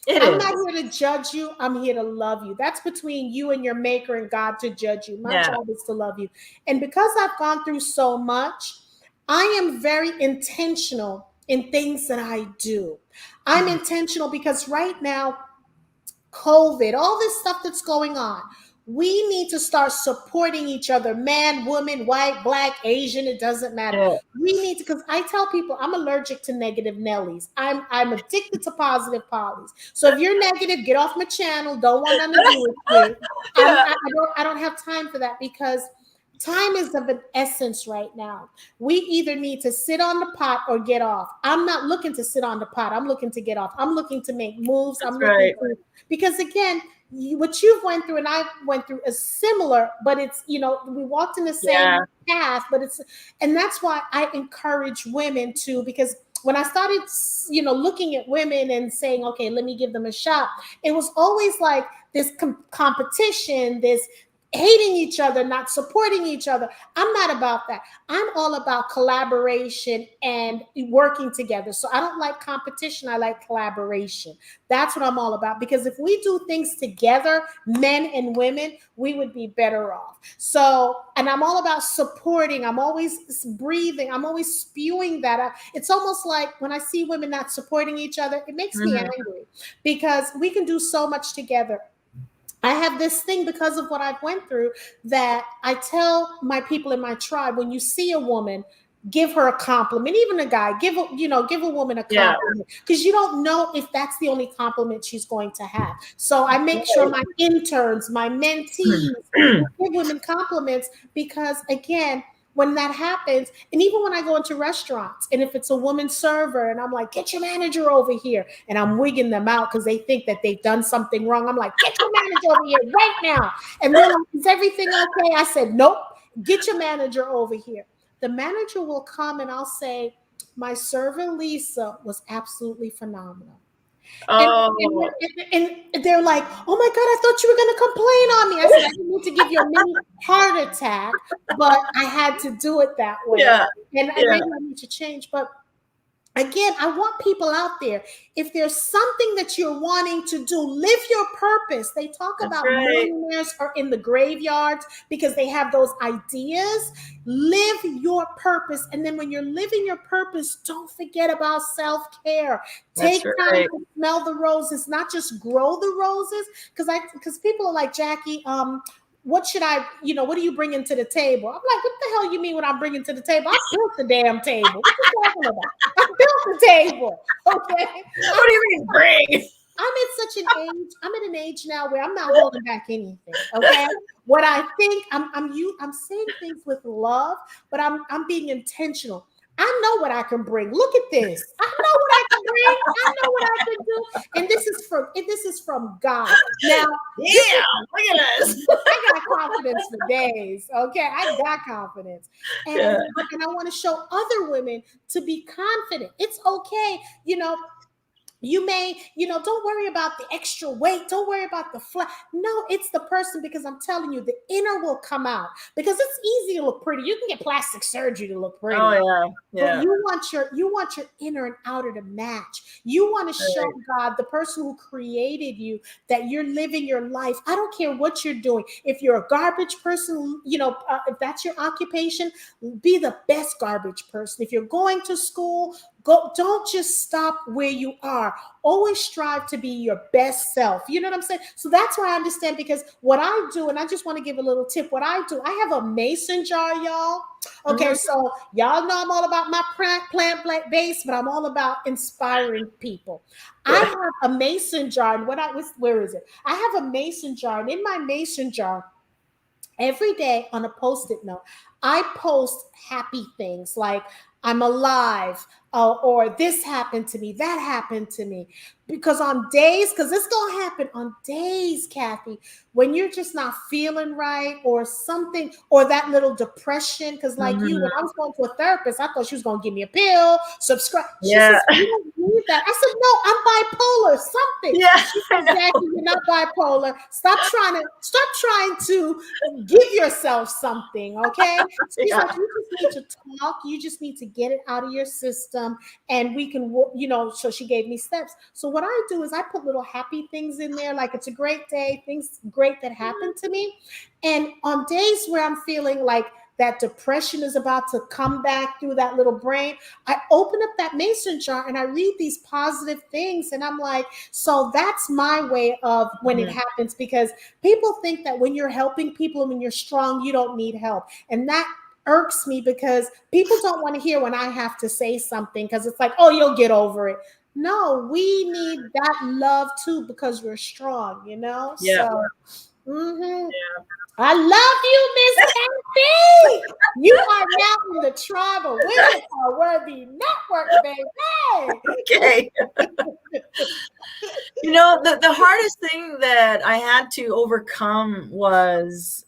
It I'm is. not here to judge you. I'm here to love you. That's between you and your maker and God to judge you. My job is to love you. And because I've gone through so much, I am very intentional in things that I do. I'm intentional because right now, COVID, all this stuff that's going on, we need to start supporting each other, man, woman, white, black, Asian, it doesn't matter. Yeah. We need to, because I tell people I'm allergic to negative Nellies. I'm addicted to positive polys. So if you're negative, get off my channel. Don't want nothing to do with me. I don't have time for that, because time is of an essence right now. We either need to sit on the pot or get off. I'm not looking to sit on the pot. I'm looking to get off. I'm looking to make moves. That's I'm looking right. to, because again, what you've went through and I went through is similar, but it's, we walked in the same path, but and that's why I encourage women to, because when I started, looking at women and saying, okay, let me give them a shot, it was always like this competition, this hating each other, not supporting each other. I'm not about that. I'm all about collaboration and working together. So I don't like competition. I like collaboration. That's what I'm all about. Because if we do things together, men and women, we would be better off. So, and I'm all about supporting. I'm always breathing. I'm always spewing that out. It's almost like when I see women not supporting each other, it makes me angry, because we can do so much together. I have this thing, because of what I've went through, that I tell my people in my tribe, when you see a woman, give her a compliment. Even a guy, give a woman a compliment, because you don't know if that's the only compliment she's going to have. So I make sure my interns, my mentees, give women compliments, because again, when that happens, and even when I go into restaurants, and if it's a woman server and I'm like, get your manager over here, and I'm wigging them out because they think that they've done something wrong, I'm like, get your manager over here right now. And they're like, is everything okay? I said, nope, get your manager over here. The manager will come and I'll say, my server Lisa was absolutely phenomenal. And they're like, oh my God, I thought you were going to complain on me. I said, I didn't need to give you a mini heart attack, but I had to do it that way. Maybe I need to change. But again, I want people out there, if there's something that you're wanting to do, live your purpose. They talk about millionaires are in the graveyards because they have those ideas. Live your purpose. And then when you're living your purpose, don't forget about self-care. Take time to smell the roses, not just grow the roses. Because people are like, Jackie, what should I, what are you bringing to the table? I'm like, what the hell you mean what I'm bringing to the table? I built the damn table. What you talking about? I built the table. Okay. What do you mean bring? I'm at an age now where I'm not holding back anything. Okay. What I think, I'm saying things with love, but I'm being intentional. I know what I can bring. Look at this. I know what I can bring. I know what I can do. And this is from God. Now, look at us. I got confidence for days. Okay. I got confidence. And I want to show other women to be confident. It's okay. You may, don't worry about the extra weight. Don't worry about the flat. No, it's the person, because I'm telling you, the inner will come out, because it's easy to look pretty. You can get plastic surgery to look pretty. But you want your inner and outer to match. You want to show God, the person who created you, that you're living your life. I don't care what you're doing. If you're a garbage person, if that's your occupation, be the best garbage person. If you're going to school, don't just stop where you are. Always strive to be your best self. You know what I'm saying? So that's why I understand, because what I do, and I just want to give a little tip. What I do, I have a mason jar, y'all. Okay, so y'all know I'm all about my plant base, but I'm all about inspiring people. I have a mason jar, and where is it? I have a mason jar, and in my mason jar, every day on a post-it note, I post happy things like I'm alive, or this happened to me, that happened to me. Because it's going to happen on days, Kathy, when you're just not feeling right or something, or that little depression. Because like you, when I was going to a therapist, I thought she was going to give me a pill, subscribe. She says, you don't need that. I said, no, I'm bipolar, something. Yeah, She said, Jackie, you're not bipolar. Stop trying to give yourself something, okay? She's like, you just need to talk. You just need to get it out of your system, and we can, so she gave me steps. So what I do is I put little happy things in there, like it's a great day, things great that happened to me. And on days where I'm feeling like that depression is about to come back through that little brain, I open up that mason jar and I read these positive things. And I'm like, so that's my way of when it happens, because people think that when you're helping people and when you're strong, you don't need help. And that irks me, because people don't want to hear when I have to say something, because it's like, oh, you'll get over it. No, we need that love too, because we're strong, Yeah. So I love you, Miss Kathy. You are now in the tribe of Women Are Worthy Network, baby. Okay. The hardest thing that I had to overcome was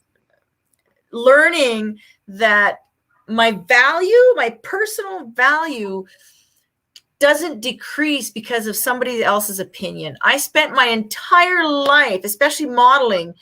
learning that my personal value doesn't decrease because of somebody else's opinion. I spent my entire life, especially modeling,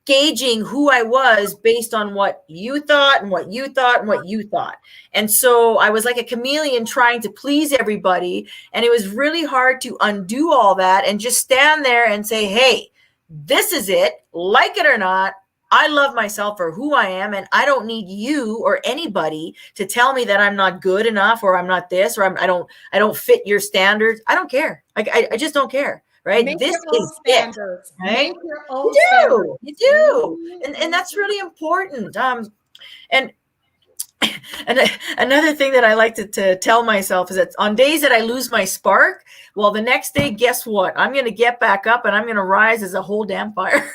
gauging who I was based on what you thought and what you thought and what you thought. And so I was like a chameleon trying to please everybody. And it was really hard to undo all that and just stand there and say, hey, this is it, like it or not. I love myself for who I am, and I don't need you or anybody to tell me that I'm not good enough, or I'm not this, or I don't fit your standards. I don't care. I just don't care. Right? Make This your own is standards. it. Right? Make your own standards. You do. And that's really important. And another thing that I like to tell myself is that on days that I lose my spark, well, the next day, guess what? I'm going to get back up and I'm going to rise as a whole damn fire.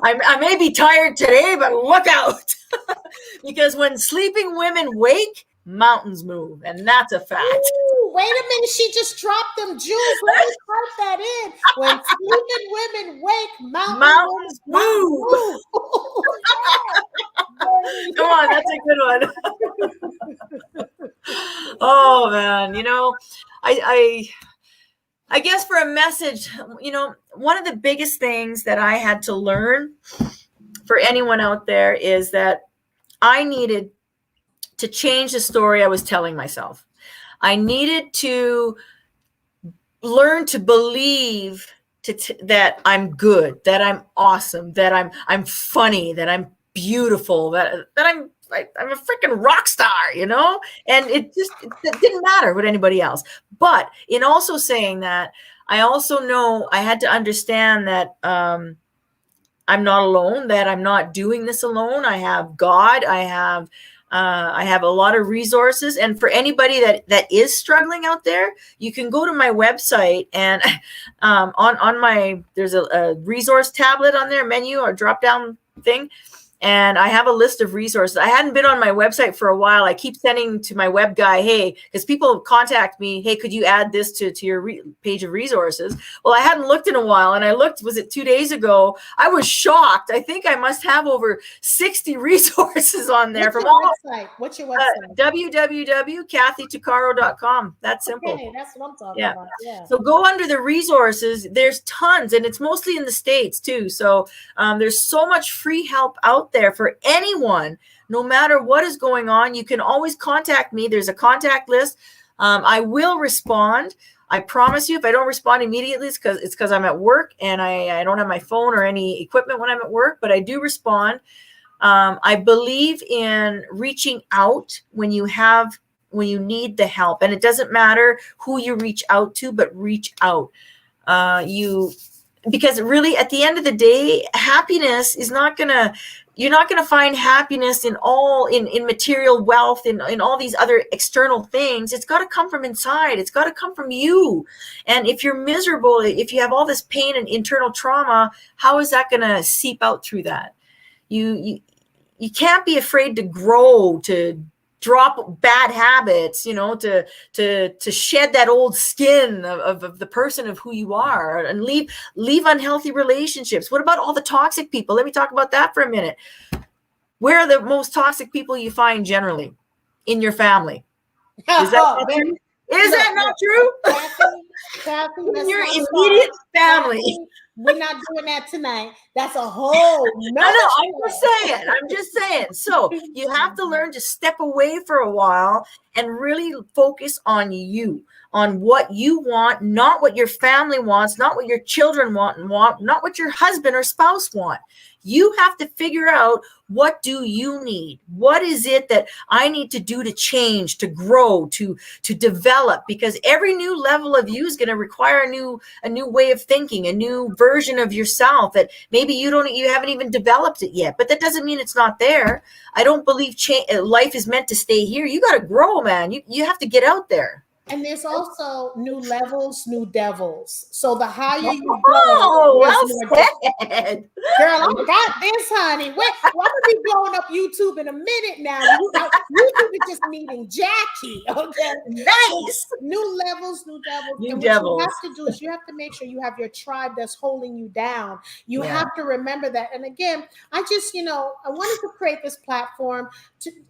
I may be tired today, but look out. Because when sleeping women wake, mountains move. And that's a fact. Ooh, wait a minute. She just dropped them jewels. Let me type that in. When sleeping women wake, mountains move. Come on, that's a good one. Oh, man. I guess for a message, one of the biggest things that I had to learn for anyone out there is that I needed to change the story I was telling myself. I needed to learn to believe that I'm good, that I'm awesome, that I'm funny, that I'm beautiful, that I'm a freaking rock star, and it didn't matter with anybody else. But in also saying that, I also know I had to understand that I'm not alone, that I'm not doing this alone. I have God. I have a lot of resources. And for anybody that is struggling out there, you can go to my website, and there's a resource tablet on there, menu or drop down thing. And I have a list of resources. I hadn't been on my website for a while. I keep sending to my web guy, hey, because people contact me, hey, could you add this to your page of resources? Well, I hadn't looked in a while, and I looked, was it 2 days ago? I was shocked. I think I must have over 60 resources on there. What's your website? www.kathytuccaro.com. That's simple. Okay, that's what I'm talking about. Yeah. So go under the resources. There's tons, and it's mostly in the States too. So there's so much free help out there for anyone, no matter what is going on. You can always contact me. There's a contact list. I will respond. I promise you. If I don't respond immediately, it's because I'm at work and I don't have my phone or any equipment when I'm at work, but I do respond. I believe in reaching out when you when you need the help. And it doesn't matter who you reach out to, but reach out. Because really at the end of the day, happiness is you're not gonna find happiness in material wealth, in all these other external things. It's got to come from inside. It's got to come from you. And if you're miserable, if you have all this pain and internal trauma, how is that gonna seep out through that? You can't be afraid to grow, to drop bad habits, to shed that old skin of the person of who you are, and leave unhealthy relationships. What about all the toxic people? Let me talk about that for a minute. Where are the most toxic people you find generally? In your family. Is that not true? Is that not true? Kathy, in your immediate family. Kathy, we're not doing that tonight. That's a whole no, I'm just saying. So you have to learn to step away for a while and really focus on you, on what you want, not what your family wants, not what your children want, not what your husband or spouse want. You have to figure out, what do you need? What is it that I need to do to change, to grow, to develop? Because every new level of you is going to require a new way of thinking, a new version of yourself that maybe you haven't even developed it yet. But that doesn't mean it's not there. I don't believe life is meant to stay here. You got to grow, man. You have to get out there. And there's also new levels, new devils. So the higher you go, well said. Girl, I got this, honey. Wait, I'm gonna be blowing up YouTube in a minute now. YouTube is just meeting Jackie. Okay, nice. New levels, new devils. New and devils. What you have to do is you have to make sure you have your tribe that's holding you down. You have to remember that. And again, I wanted to create this platform.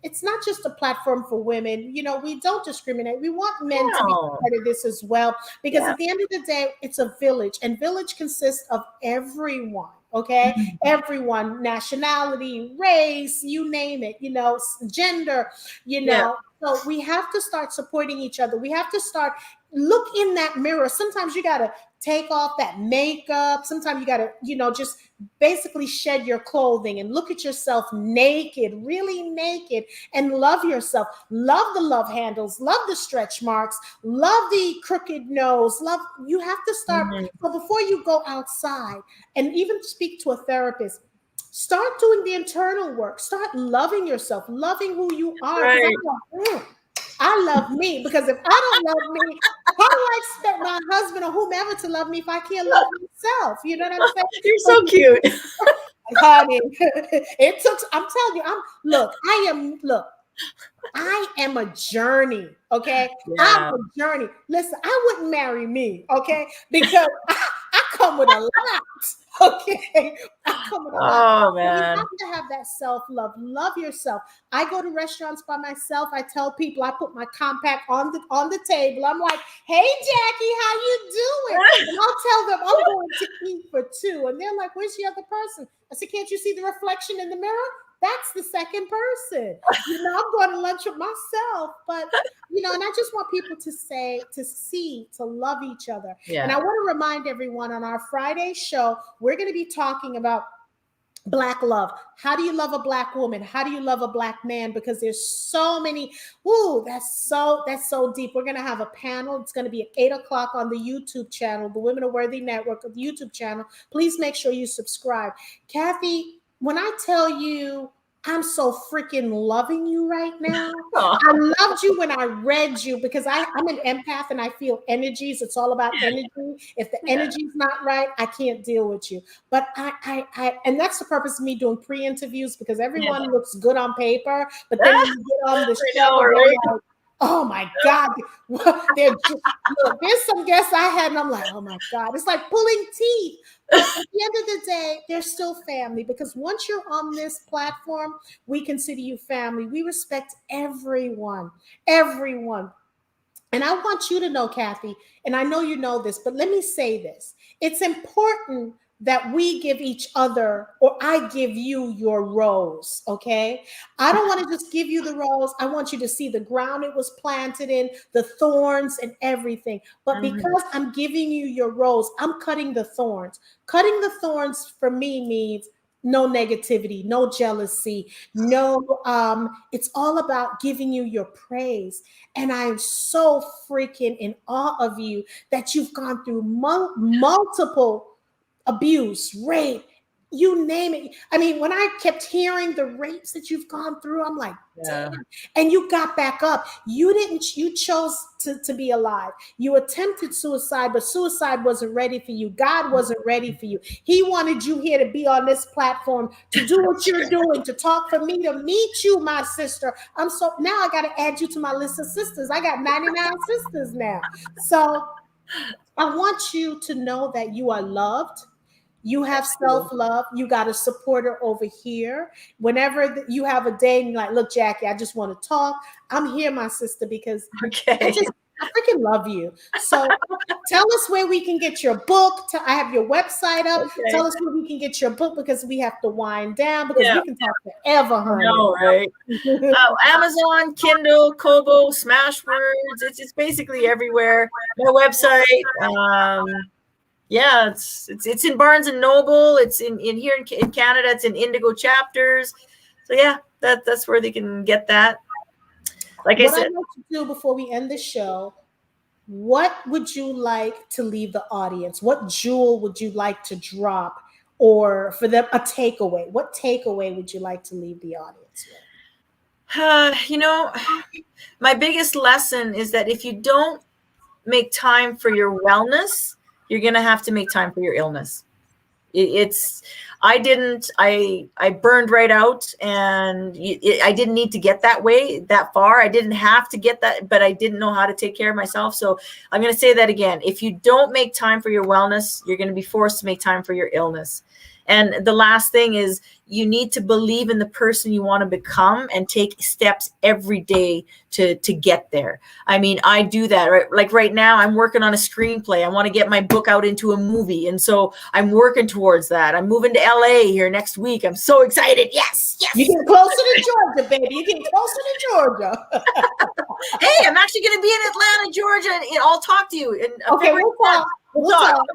It's not just a platform for women. We don't discriminate. We want men to be part of this as well, because at the end of the day, it's a village, and village consists of everyone. Okay, everyone, nationality, race, you name it, gender, So we have to start supporting each other. We have to start look in that mirror. Sometimes you got to take off that makeup. Sometimes you got to, just basically shed your clothing and look at yourself naked, really naked, and love yourself. Love the love handles, love the stretch marks, love the crooked nose. You have to start. So before you go outside and even speak to a therapist, start doing the internal work. Start loving yourself, loving who you are. Right. I love me, because if I don't love me, how do I expect my husband or whomever to love me if I can't love myself? You know what I'm saying? You're so cute. Honey, I'm telling you, I am a journey, okay? I'm a journey. Listen, I wouldn't marry me, okay? Because I come with a lot, okay? I come with a lot. Oh, man. You have to have that self-love. Love yourself. I go to restaurants by myself. I tell people, I put my compact on the table. I'm like, hey, Jackie, how you doing? And I'll tell them I'm going to eat for two. And they're like, where's the other person? I said, can't you see the reflection in the mirror? That's the second person. I'm going to lunch with myself. But, and I just want people to love each other. Yeah. And I want to remind everyone, on our Friday show, we're going to be talking about Black love. How do you love a Black woman? How do you love a Black man? Because there's so many. That's so deep. We're going to have a panel. It's going to be at 8:00 on the YouTube channel, the Women Are Worthy Network of the YouTube channel. Please make sure you subscribe. Kathy, when I tell you I'm so freaking loving you right now, I loved you when I read you, because I'm an empath and I feel energies. It's all about energy. If the energy's not right, I can't deal with you. But and that's the purpose of me doing pre-interviews, because everyone looks good on paper, but then when you get on the show, like, oh my God. There's some guests I had, and I'm like, oh my God. It's like pulling teeth. But at the end of the day, they're still family, because once you're on this platform, we consider you family. We respect everyone. And I want you to know, Kathy, and I know you know this, but let me say this. It's important that we give each other, or I give you your rose, okay? I don't want to just give you the rose. I want you to see the ground it was planted in, the thorns and everything. But because I'm giving you your rose, I'm cutting the thorns. Cutting the thorns for me means no negativity, no jealousy, no, it's all about giving you your praise. And I'm so freaking in awe of you that you've gone through multiple abuse, rape, you name it. I mean, when I kept hearing the rapes that you've gone through, I'm like, Yeah. damn. And you got back up. You chose to be alive. You attempted suicide, but suicide wasn't ready for you. God wasn't ready for you. He wanted you here to be on this platform, to do what you're doing, to talk, for me to meet you, my sister. Now I got to add you to my list of sisters. I got 99 sisters now. So I want you to know that you are loved. You have self-love. You got a supporter over here. Whenever you have a day and you're like, look, Jackie, I just want to talk, I'm here, my sister, because Okay. I freaking love you. So tell us where we can get your book. I have your website up. Okay. Tell us where we can get your book, because we have to wind down, because we can talk forever, honey. No, right? Amazon, Kindle, Kobo, Smashwords. It's basically everywhere. My website. Yeah, it's in Barnes and Noble. It's in here in Canada. It's in Indigo Chapters. So yeah, that's where they can get that. Like what I said, I'd like to do before we end the show, what would you like to leave the audience? What jewel would you like to drop, or for them a takeaway? What takeaway would you like to leave the audience with? you know, my biggest lesson is that if you don't make time for your wellness, you're going to have to make time for your illness. I burned right out, and I didn't need to get that far. I didn't have to get that, but I didn't know how to take care of myself. So I'm going to say that again. If you don't make time for your wellness, you're going to be forced to make time for your illness. And the last thing is, you need to believe in the person you want to become and take steps every day to get there. I mean, I do that, right? Like right now, I'm working on a screenplay. I want to get my book out into a movie. And so I'm working towards that. I'm moving to LA here next week. I'm so excited. Yes. You get closer to Georgia, baby. You get closer to Georgia. Hey, I'm actually going to be in Atlanta, Georgia, and I'll talk to you. Okay, we'll talk. We'll talk.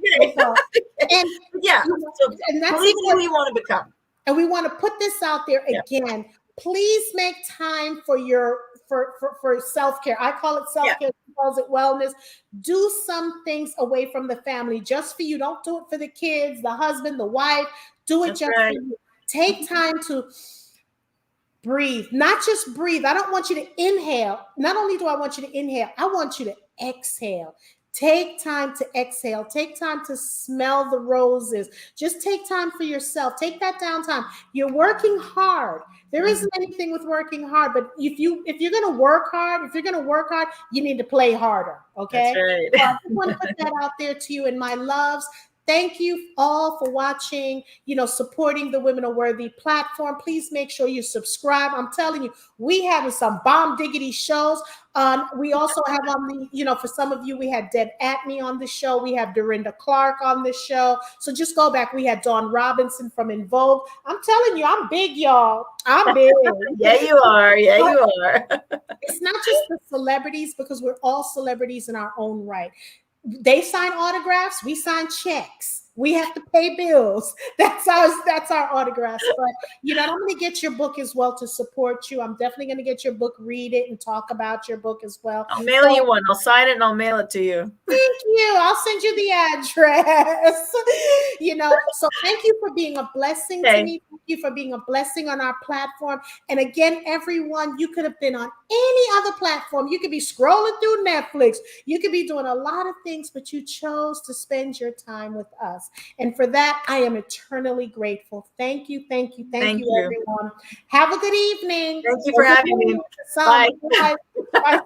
And yeah, so and that's believe in who you want to become. And we want to put this out there again. Please make time for your for self-care. I call it self-care. She calls it wellness. Do some things away from the family just for you. Don't do it for the kids, the husband, the wife. Do it for you. Take time to breathe. Not just breathe. I don't want you to inhale. Not only do I want you to inhale, I want you to exhale. Take time to exhale. Take time to smell the roses. Just take time for yourself. Take that downtime. You're working hard. There isn't anything with working hard, but if you're going to work hard, you need to play harder. Okay. That's right. So I just want to put that out there to you. And my loves, thank you all for watching, supporting the Women Are Worthy platform. Please make sure you subscribe. I'm telling you, we having some bomb diggity shows. We also have on the, for some of you, we had Deb Atney on the show. We have Dorinda Clark on the show. So just go back. We had Dawn Robinson from In Vogue. I'm telling you, I'm big, y'all. I'm big. Yeah, you are. Yeah, you are. It's not just the celebrities, because we're all celebrities in our own right. They sign autographs, we sign checks. We have to pay bills. That's our autographs. But I'm going to get your book as well to support you. I'm definitely going to get your book, read it, and talk about your book as well. I'll mail you one. I'll sign it and I'll mail it to you. Thank you. I'll send you the address. So thank you for being a blessing to me. Thank you for being a blessing on our platform. And again, everyone, you could have been on any other platform. You could be scrolling through Netflix. You could be doing a lot of things, but you chose to spend your time with us. And for that, I am eternally grateful. Thank you, everyone. Have a good evening. Thank you for having me. Bye. Bye.